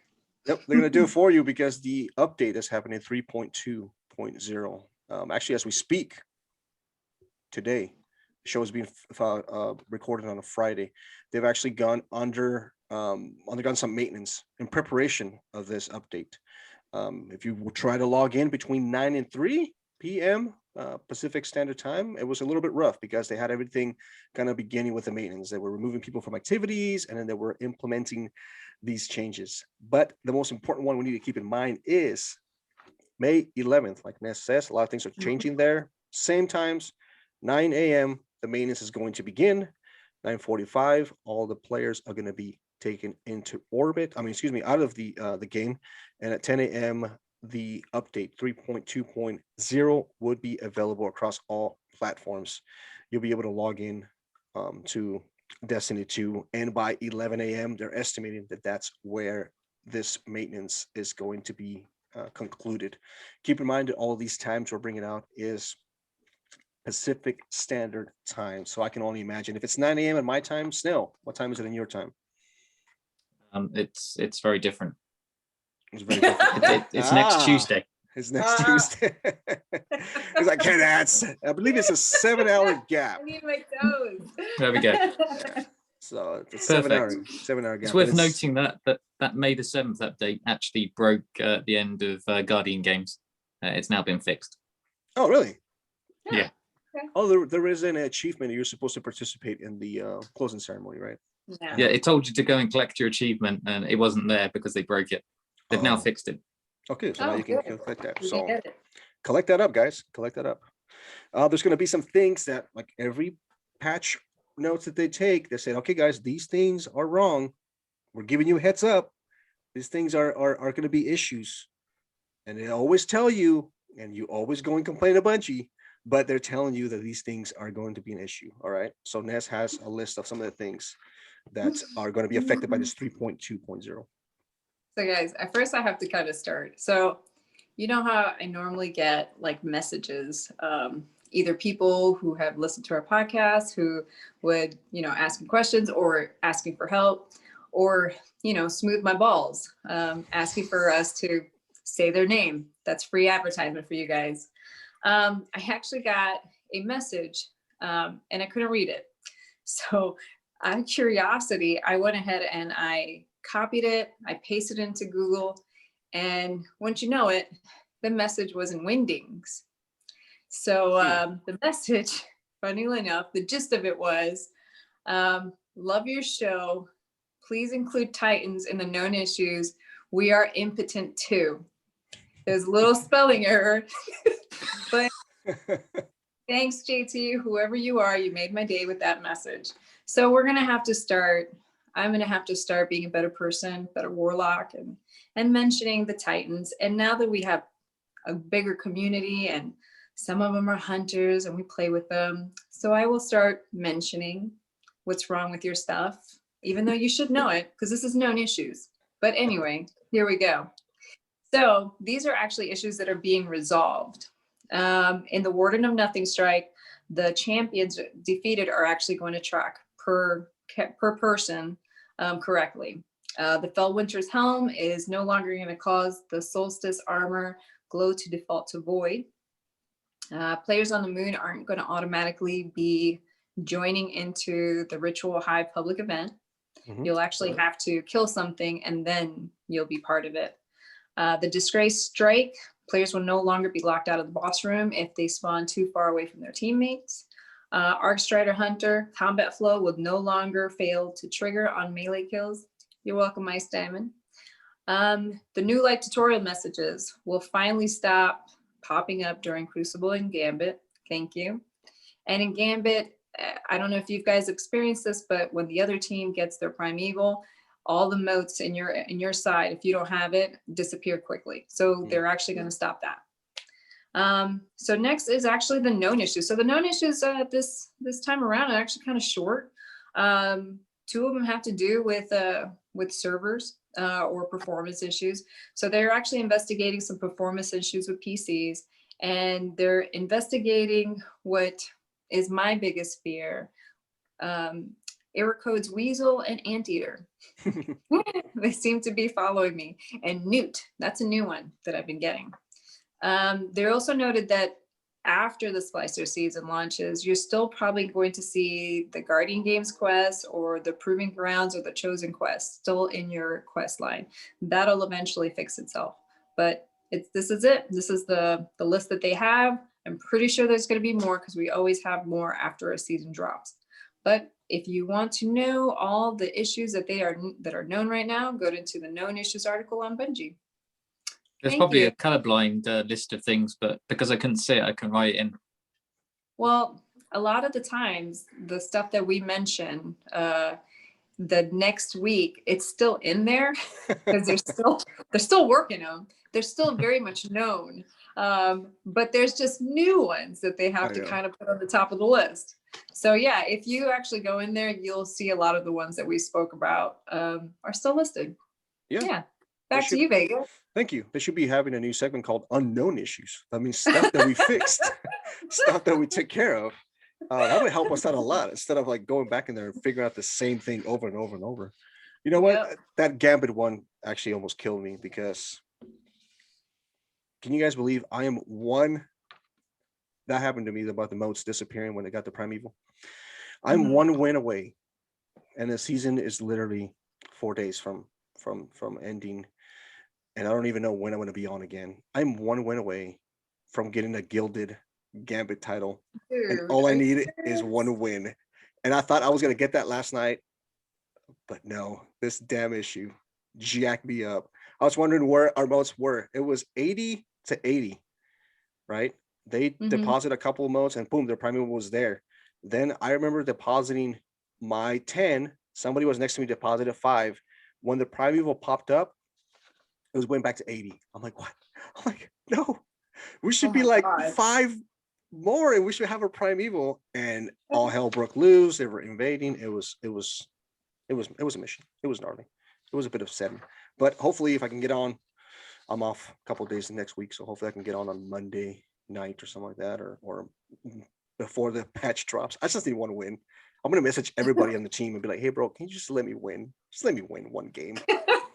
Yep, they're gonna do it for you, because the update is happening 3.2.0. Actually, as we speak today, the show is being recorded on a Friday. They've actually undergone some maintenance in preparation of this update. If you try to log in between 9 and 3 p.m. Pacific Standard Time, it was a little bit rough, because they had everything kind of beginning with the maintenance. They were removing people from activities, and then they were implementing these changes. But the most important one we need to keep in mind is May 11th. Like Ness says, a lot of things are changing there. Same times, 9 a.m. the maintenance is going to begin. 9:45, all the players are going to be taken into orbit. Out of the game. And at 10 a.m. the update 3.2.0 would be available across all platforms. You'll be able to log in to Destiny 2, and by 11 a.m. they're estimating that that's where this maintenance is going to be concluded. Keep in mind that all of these times we're bringing out is Pacific Standard Time, so I can only imagine if it's 9 a.m. in my time. Snail, what time is it in your time? It's very different. It's very different. It's next Tuesday. It's next Tuesday. Because I can't answer. I believe it's a 7-hour gap. I need my toes. There we go. So it's a 7-hour gap. It's worth noting that May the 7th update actually broke the end of Guardian Games. It's now been fixed. Oh, really? Yeah. Okay. Oh, there is an achievement. You're supposed to participate in the closing ceremony, right? Yeah, it told you to go and collect your achievement, and it wasn't there because they broke it. They've now fixed it. Okay, so now you can collect that. So collect that up, guys. Collect that up. There's going to be some things that, like every patch notes that they take, they say, okay, guys, these things are wrong. We're giving you a heads up. These things are going to be issues. And they always tell you, and you always go and complain to Bungie, but they're telling you that these things are going to be an issue. All right. So Ness has a list of some of the things that are going to be affected by this 3.2.0. So guys, at first I have to kind of start. So you know how I normally get like messages, either people who have listened to our podcast who would, asking questions or asking for help, or, smooth my balls, asking for us to say their name. That's free advertisement for you guys. I actually got a message and I couldn't read it. So out of curiosity, I went ahead and I copied it. I pasted it into Google. And once you know it, the message was in Wingdings. So the message, funnily enough, the gist of it was, love your show. Please include Titans in the known issues. We are impotent too. There's a little spelling error, but thanks, JT, whoever you are, you made my day with that message. So we're going to have to start, I'm going to have to start being a better person, better warlock, and mentioning the Titans. And now that we have a bigger community and some of them are hunters and we play with them, so I will start mentioning what's wrong with your stuff, even though you should know it because this is known issues. But anyway, here we go. So these are actually issues that are being resolved. In the Warden of Nothing strike, the champions defeated are actually going to track per person correctly. The Fellwinter's Helm is no longer going to cause the Solstice armor glow to default to void. Players on the moon aren't going to automatically be joining into the Ritual Hive public event. Mm-hmm. You'll actually have to kill something and then you'll be part of it. The Disgrace strike, players will no longer be locked out of the boss room if they spawn too far away from their teammates. Arcstrider Hunter, combat flow will no longer fail to trigger on melee kills. You're welcome, Ice Diamond. The new light tutorial messages will finally stop popping up during Crucible and Gambit. Thank you. And in Gambit, I don't know if you guys experienced this, but when the other team gets their primeval, all the motes in your side, if you don't have it, disappear quickly. So they're actually going to stop that. So next is actually the known issues. So the known issues this time around are actually kind of short. Two of them have to do with servers or performance issues. So they're actually investigating some performance issues with PCs, and they're investigating what is my biggest fear. Error codes Weasel and Anteater. They seem to be following me. And Newt, that's a new one that I've been getting. They also noted that after the Splicer season launches, you're still probably going to see the Guardian Games quest or the Proving Grounds or the Chosen quest still in your quest line. That'll eventually fix itself. But this is it. This is the list that they have. I'm pretty sure there's going to be more because we always have more after a season drops. But if you want to know all the issues that are known right now, go into the known issues article on Bungie. There's probably a colorblind list of things, but because I couldn't see it, I can write it in. Well, a lot of the times, the stuff that we mention, the next week, it's still in there because they're still working them. They're still very much known, but there's just new ones that they have to kind of put on the top of the list. So yeah, if you actually go in there, you'll see a lot of the ones that we spoke about are still listed. Yeah. Back to you, Vega. Thank you. They should be having a new segment called Unknown Issues. That means stuff that we fixed, stuff that we took care of. That would help us out a lot instead of like going back in there and figuring out the same thing over and over and over. You know what? Yep. That Gambit one actually almost killed me because can you guys believe I am one? That happened to me about the modes disappearing when they got the primeval. I'm one win away, and the season is literally 4 days from ending. And I don't even know when I'm going to be on again. I'm one win away from getting a gilded Gambit title. Dude, and all I need is one win. And I thought I was going to get that last night. But no, this damn issue jacked me up. I was wondering where our modes were. It was 80 to 80, right? They deposit a couple of modes and boom, their primeval was there. Then I remember depositing my 10. Somebody was next to me, deposited 5. When the primeval popped up, it was going back to 80. I'm like, what? I'm like, no, we should be like God. 5 more and we should have a primeval. And all hell broke loose. They were invading. It was a mission. It was gnarly. It was a bit upsetting. But hopefully if I can get on, I'm off a couple of days next week. So hopefully I can get on Monday night or something like that, or before the patch drops. I just need one win. I'm gonna message everybody on the team and be like, hey bro, can you just let me win? Just let me win one game.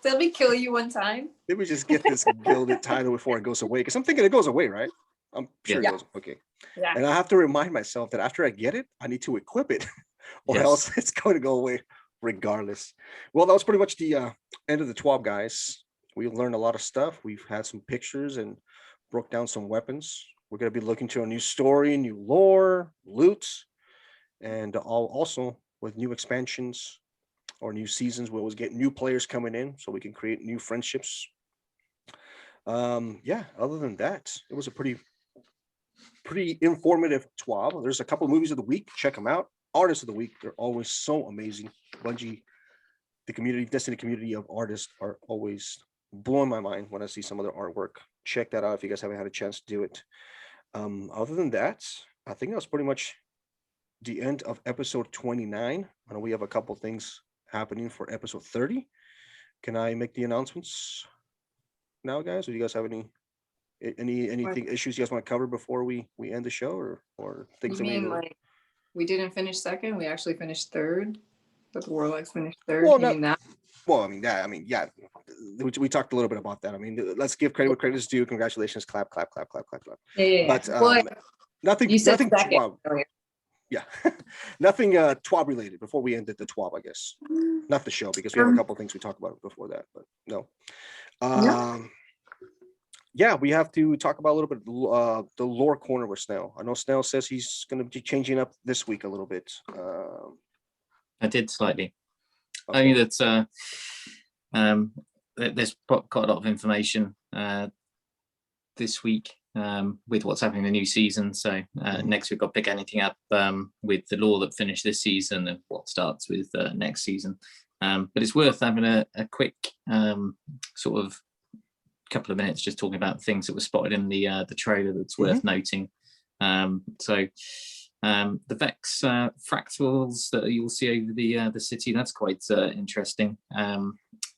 Let me kill you one time. Let me just get this gilded title before it goes away. Because I'm thinking it goes away, right? I'm sure it goes. Okay. Yeah. And I have to remind myself that after I get it, I need to equip it, or else it's going to go away regardless. Well, that was pretty much the end of the TWAB, guys. We learned a lot of stuff. We've had some pictures and broke down some weapons. We're going to be looking to a new story, new lore, loot, and also with new expansions or new seasons, we'll always get new players coming in so we can create new friendships. Other than that, it was a pretty informative TWAB. There's a couple of movies of the week. Check them out. Artists of the week, they're always so amazing. Bungie, the community, Destiny community of artists are always blowing my mind when I see some of their artwork. Check that out if you guys haven't had a chance to do it. Other than that, I think that was pretty much the end of episode 29. I know we have a couple things happening for episode 30. Can I make the announcements now, guys? Or do you guys have anything issues you guys want to cover before we end the show, or things? You mean like we didn't finish second? We actually finished third, but the Warlocks finished third. Well, mean that? Well, yeah. We talked a little bit about that. I mean, let's give credit where credit is due. Congratulations, clap. Yeah. But nothing. You said nothing second. TWAB. Yeah, nothing TWAB related before we ended the TWAB, I guess. Not the show, because we have a couple of things we talked about before that, but no. Yeah, we have to talk about a little bit the lore corner with Snail. I know Snail says he's going to be changing up this week a little bit. I did slightly. Okay. Only that there's quite a lot of information this week with what's happening in the new season. So next week I'll pick anything up with the lore that finished this season and what starts with next season. But it's worth having a quick sort of couple of minutes just talking about things that were spotted in the trailer that's worth noting. So the Vex fractals that you'll see over the city, that's quite interesting.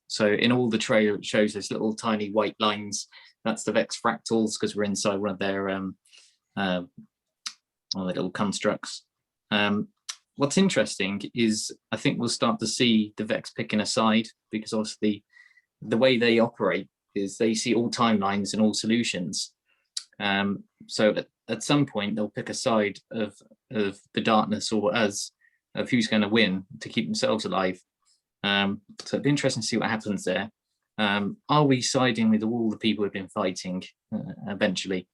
So in all the trailer it shows those little tiny white lines. That's the Vex fractals because we're inside one of their little constructs. What's interesting is I think we'll start to see the Vex picking a side, because obviously the way they operate is they see all timelines and all solutions. So at some point they'll pick a side of the darkness or us, of who's going to win to keep themselves alive. So it'd be interesting to see what happens there. Are we siding with all the people who've been fighting eventually?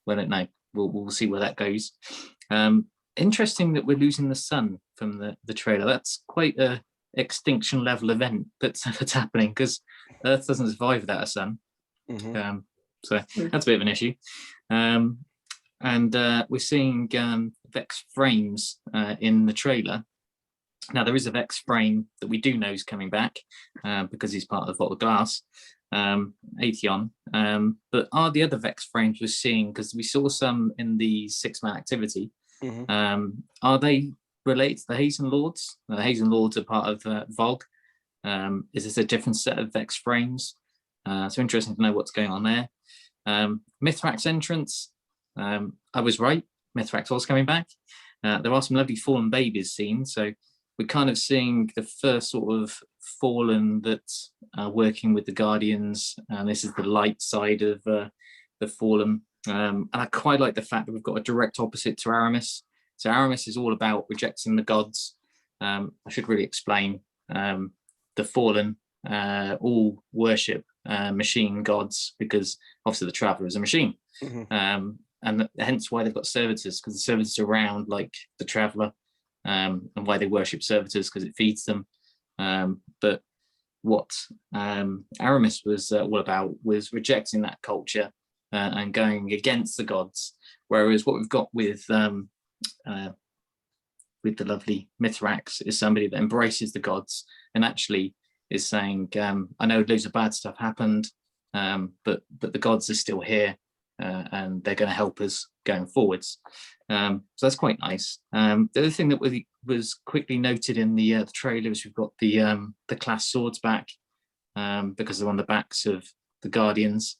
Well, I don't know. We'll see where that goes. Interesting that we're losing the sun from the trailer. That's quite a extinction level event that's happening, because Earth doesn't survive without a sun. So that's a bit of an issue. And we're seeing Vex frames in the trailer. Now there is a Vex frame that we do know is coming back because he's part of Vault of Glass, H.E.L.M. But are the other Vex frames we're seeing, because we saw some in the 6-man activity, are they related to the Hazen Lords? The Hazen Lords are part of Vogue. Is this a different set of Vex frames? So interesting to know what's going on there. Mithrax entrance. I was right. Mithrax was coming back. There are some lovely fallen babies seen. So we're kind of seeing the first sort of fallen that's working with the Guardians. And this is the light side of the fallen. And I quite like the fact that we've got a direct opposite to Aramis. So Aramis is all about rejecting the gods. I should really explain. The fallen all worship machine gods, because obviously the Traveler is a machine. And hence why they've got servitors, because the servitors are around like the Traveler, and why they worship servitors, because it feeds them. But what Aramis was all about was rejecting that culture and going against the gods. Whereas what we've got with the lovely Mithrax is somebody that embraces the gods and actually is saying, I know loads of bad stuff happened, but the gods are still here, and they're going to help us going forwards. So that's quite nice. The other thing that was quickly noted in the trailer is we've got the class swords back, because they're on the backs of the Guardians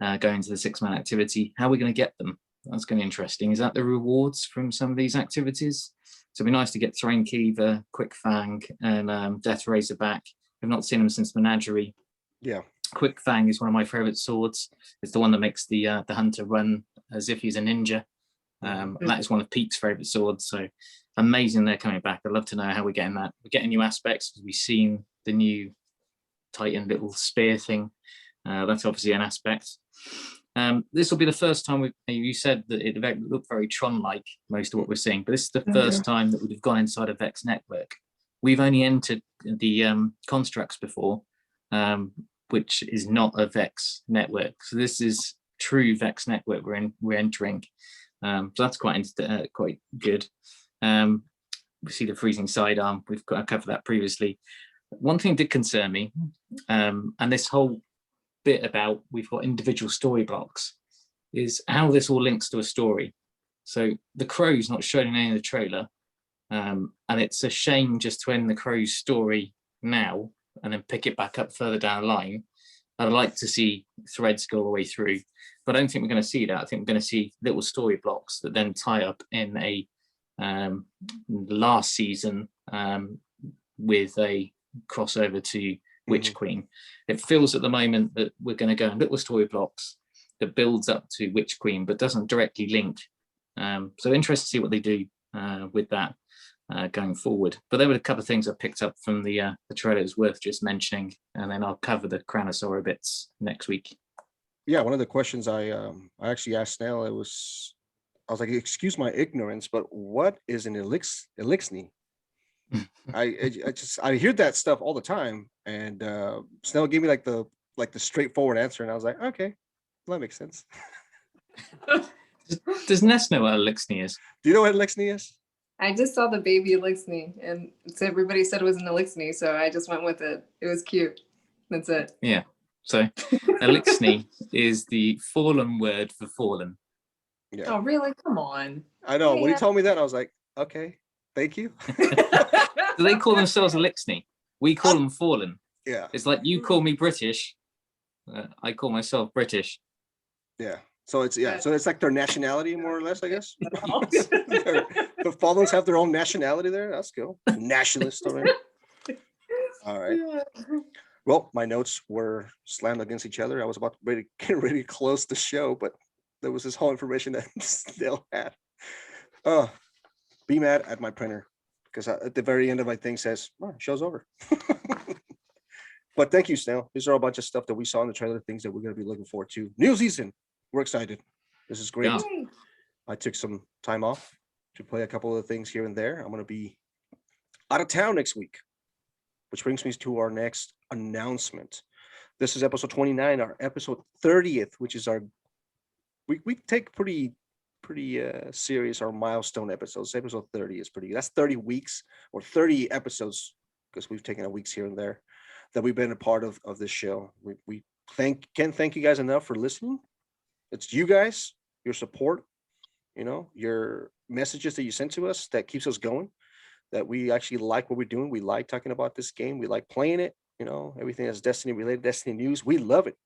going to the 6-man activity. How are we going to get them? That's going to be interesting. Is that the rewards from some of these activities? So it'd be nice to get Thrain Cleaver, Quick Fang, and Death Razor back. I've not seen them since Menagerie. Yeah. Quick Fang is one of my favorite swords. It's the one that makes the hunter run as if he's a ninja. And that is one of Pete's favorite swords. So amazing they're coming back. I'd love to know how we're getting that. We're getting new aspects. We've seen the new Titan little spear thing. That's obviously an aspect. This will be the first time you said that it looked very Tron-like, most of what we're seeing, but this is the first time that we've gone inside a Vex network. We've only entered the constructs before, which is not a Vex network. So this is true Vex network we're entering. So that's quite good. We see the freezing sidearm. We've got to cover that previously. One thing did concern me, and this whole bit about we've got individual story blocks, is how this all links to a story. So the Crow's not shown in any of the trailer, and it's a shame just to end the Crow's story now and then pick it back up further down the line. I'd like to see threads go all the way through, but I don't think we're going to see that. I think we're going to see little story blocks that then tie up in a last season with a crossover to Witch Queen. It feels at the moment that we're going to go in little story blocks that builds up to Witch Queen but doesn't directly link. So interested to see what they do with that going forward. But there were a couple of things I picked up from the trailers worth just mentioning, and then I'll cover the Cranosaur bits next week. Yeah, one of the questions I actually asked Snail, I was like, excuse my ignorance, but what is an elixni? I hear that stuff all the time, and Snail gave me like the straightforward answer, and I was like, okay, well, that makes sense. Does Ness know what elixni is? Do you know what elixni is? I just saw the baby elixni, and everybody said it was an elixni, so I just went with it. It was cute. That's it. Yeah. So elixni is the fallen word for fallen. Yeah. Oh, really? Come on. I know. When he told me that, I was like, okay, thank you. Do they call themselves elixni? We call them fallen. Yeah. It's like you call me British. I call myself British. Yeah. So it's So it's like their nationality, more or less, I guess. The Fallens have their own nationality there. That's cool. Nationalist. All right. Well, my notes were slammed against each other. I was about to get ready to close the show, but there was this whole information that Snail had. Be mad at my printer, because at the very end of my thing says, show's over. But thank you, Snail. These are a bunch of stuff that we saw in the trailer, things that we're going to be looking forward to. New season. We're excited. This is great. Yeah. I took some time off to play a couple of things here and there. I'm going to be out of town next week, which brings me to our next announcement. This is episode 29, our episode 30th, which is our, we take pretty serious our milestone episodes. Episode 30 is pretty, that's 30 weeks or 30 episodes, because we've taken a weeks here and there that we've been a part of this show. We can't thank you guys enough for listening. It's you guys, your support, your messages that you send to us that keeps us going, that we actually like what we're doing. We like talking about this game. We like playing it, everything that's Destiny related, Destiny news. We love it.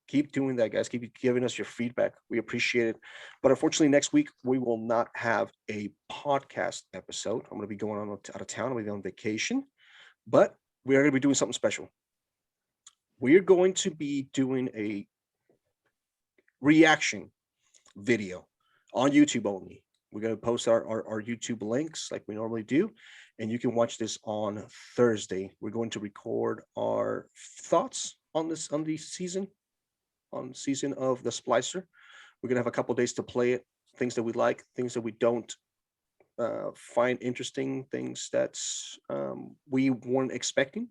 Keep doing that, guys. Keep giving us your feedback. We appreciate it. But unfortunately, next week, we will not have a podcast episode. I'm going to be going out of town. I'm going to be on vacation. But we are going to be doing something special. We're going to be doing a reaction video on YouTube only. We're going to post our YouTube links like we normally do, and you can watch this on Thursday. We're going to record our thoughts on the season of the Splicer. We're going to have a couple days to play it, things that we like, things that we don't find interesting, things that we weren't expecting.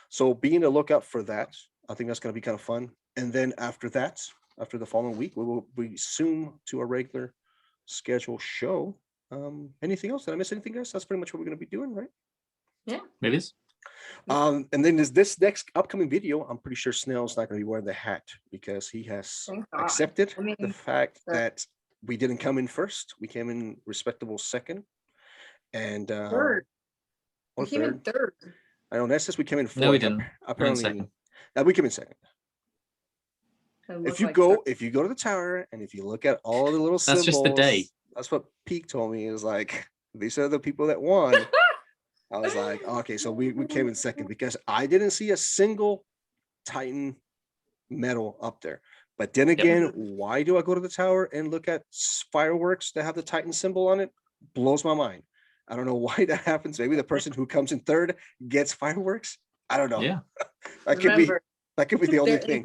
So be on the lookout for that. I think that's going to be kind of fun. And then after that, after the following week, we will resume to our regular schedule show. Anything else? Did I miss anything, guys? That's pretty much what we're going to be doing, right? Yeah, it is. And then there's this next upcoming video. I'm pretty sure Snail's not going to be wearing the hat because he has accepted the fact that we didn't come in first. We came in respectable second. And third. We came in third. I know Ness says we came in fourth. No, we didn't. Apparently, we came in second. If you go to the tower and if you look at all the little symbols, that's just the day. That's what Peak told me. Is like, these are the people that won. I was like, okay, so we came in second because I didn't see a single Titan medal up there. But then again, why do I go to the tower and look at fireworks that have the Titan symbol on it? Blows my mind. I don't know why that happens. Maybe the person who comes in third gets fireworks. I don't know. Yeah, that could be the only thing.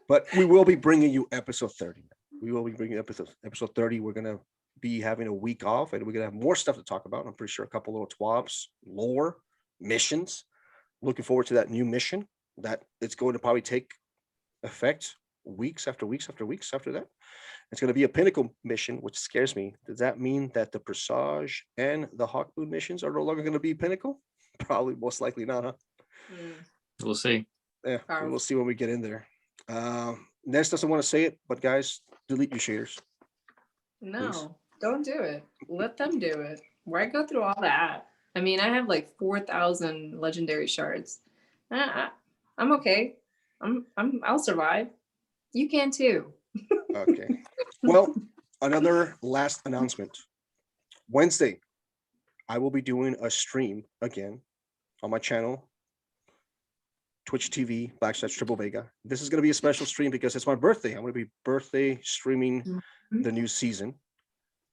But we will be bringing you episode 30. We will be bringing episode 30. We're gonna be having a week off, and we're gonna have more stuff to talk about. I'm pretty sure a couple little TWABs, lore, missions. Looking forward to that new mission that it's going to probably take effect weeks after weeks after weeks after that. It's going to be a pinnacle mission, which scares me. Does that mean that the Presage and the Hawkmoon missions are no longer going to be pinnacle? Probably, most likely not, huh? We'll see. Yeah, we'll see when we get in there. Ness doesn't want to say it, but guys, delete your shaders. No, please. Don't do it. Let them do it. Why go through all that? I mean, I have like 4,000 legendary shards. I'm okay. I'll survive. You can too. Okay. Well, another last announcement. Wednesday, I will be doing a stream again on my channel, Twitch TV /Triple Vega. This is going to be a special stream because it's my birthday. I'm going to be birthday streaming the new season.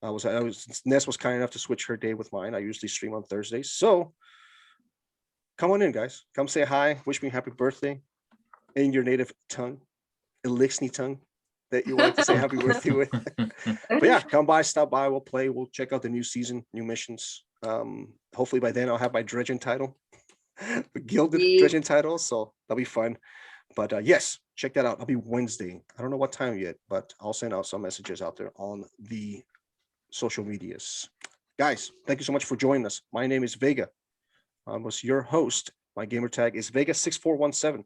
Ness was kind enough to switch her day with mine. I usually stream on Thursdays. So come on in, guys. Come say hi. Wish me happy birthday in your native tongue, Elixir tongue that you like to say happy birthday with. But yeah, come by, stop by. We'll play. We'll check out the new season, new missions. Hopefully by then I'll have my dredging title, the gilded dredging title. So that'll be fun. But yes, check that out. I'll be Wednesday. I don't know what time yet, but I'll send out some messages out there on the social medias. Guys, thank you so much for joining us. My name is Vega. I was your host. My gamer tag is Vega6417.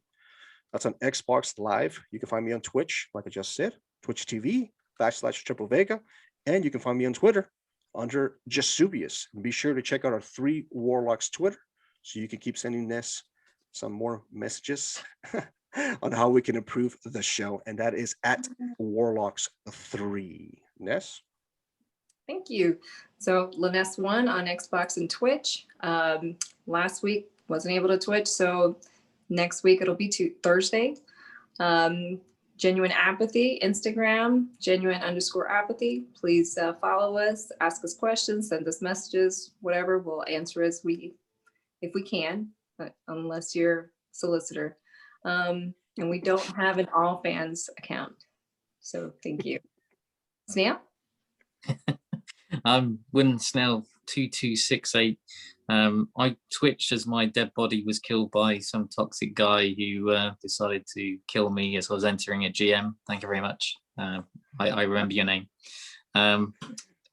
That's on Xbox Live. You can find me on Twitch, like I just said, Twitch TV /Triple Vega. And you can find me on Twitter under Jasubius. And be sure to check out our Three Warlocks Twitter so you can keep sending Ness some more messages on how we can improve the show. And that is at Warlocks3. Ness? Thank you. So Laness1 on Xbox and Twitch. Last week wasn't able to Twitch, so next week it'll be Thursday. Genuine Apathy, Instagram, genuine_apathy. Please follow us, ask us questions, send us messages, whatever. We'll answer if we can, but unless you're a solicitor. And we don't have an all fans account. So thank you. Snail? I'm Snail 2268. I twitched as my dead body was killed by some toxic guy who decided to kill me as I was entering a GM. Thank you very much. I remember your name.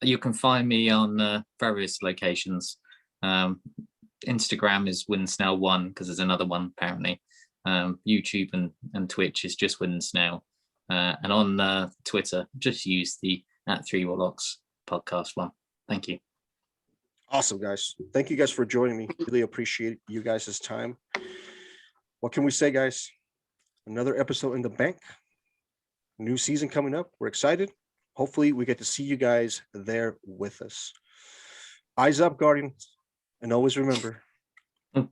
You can find me on various locations. Instagram is WinSnail1 because there's another one apparently. YouTube and Twitch is just WinSnail. And on Twitter, just use the @Three Warlocks Podcast one. Thank you. Awesome, guys. Thank you guys for joining me. Really appreciate you guys' time. What can we say, guys? Another episode in the bank. New season coming up. We're excited. Hopefully we get to see you guys there with us. Eyes up, Guardians. And always remember,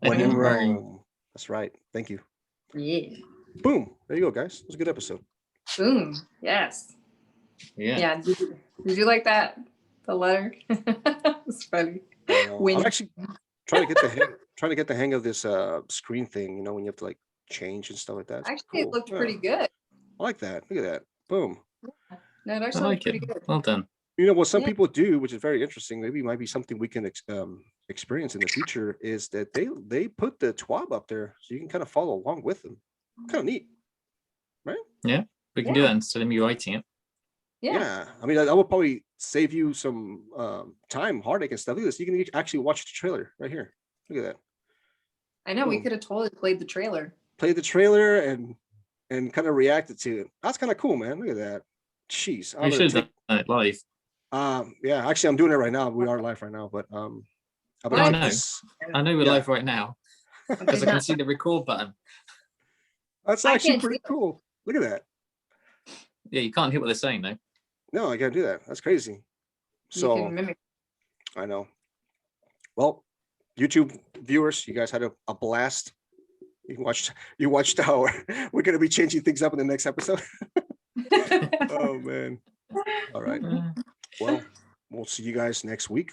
when in Rome. That's right. Thank you. Yeah. Boom. There you go, guys. It was a good episode. Boom. Yes. Yeah. Did you like that? The letter? It's funny. I'm actually trying to get the hang of this screen thing, when you have to like change and stuff like that. It's actually cool. It looked pretty good. I like that. Look at that. Boom. No, it actually looked pretty good. Well done. What some people do, which is very interesting, maybe might be something we can experience in the future, is that they put the TWAB up there so you can kind of follow along with them. Kind of neat, right? Yeah, we can do that instead of me writing it. Yeah. I mean, I would probably save you some time, heartache and stuff. Look at this. You can actually watch the trailer right here. Look at that. I know, we could have totally played the trailer. Played the trailer and kind of reacted to it. That's kind of cool, man. Look at that. Jeez. We should have done it live. Yeah, actually I'm doing it right now. We are live right now, but I know we're live right now because I can see the record button. That's actually pretty cool. Look at that. Yeah, you can't hear what they're saying though. No, I can't do that. That's crazy. So you can mimic. I know. Well, YouTube viewers, you guys had a blast. You watched our we're gonna be changing things up in the next episode. Oh man. All right. Well, we'll see you guys next week.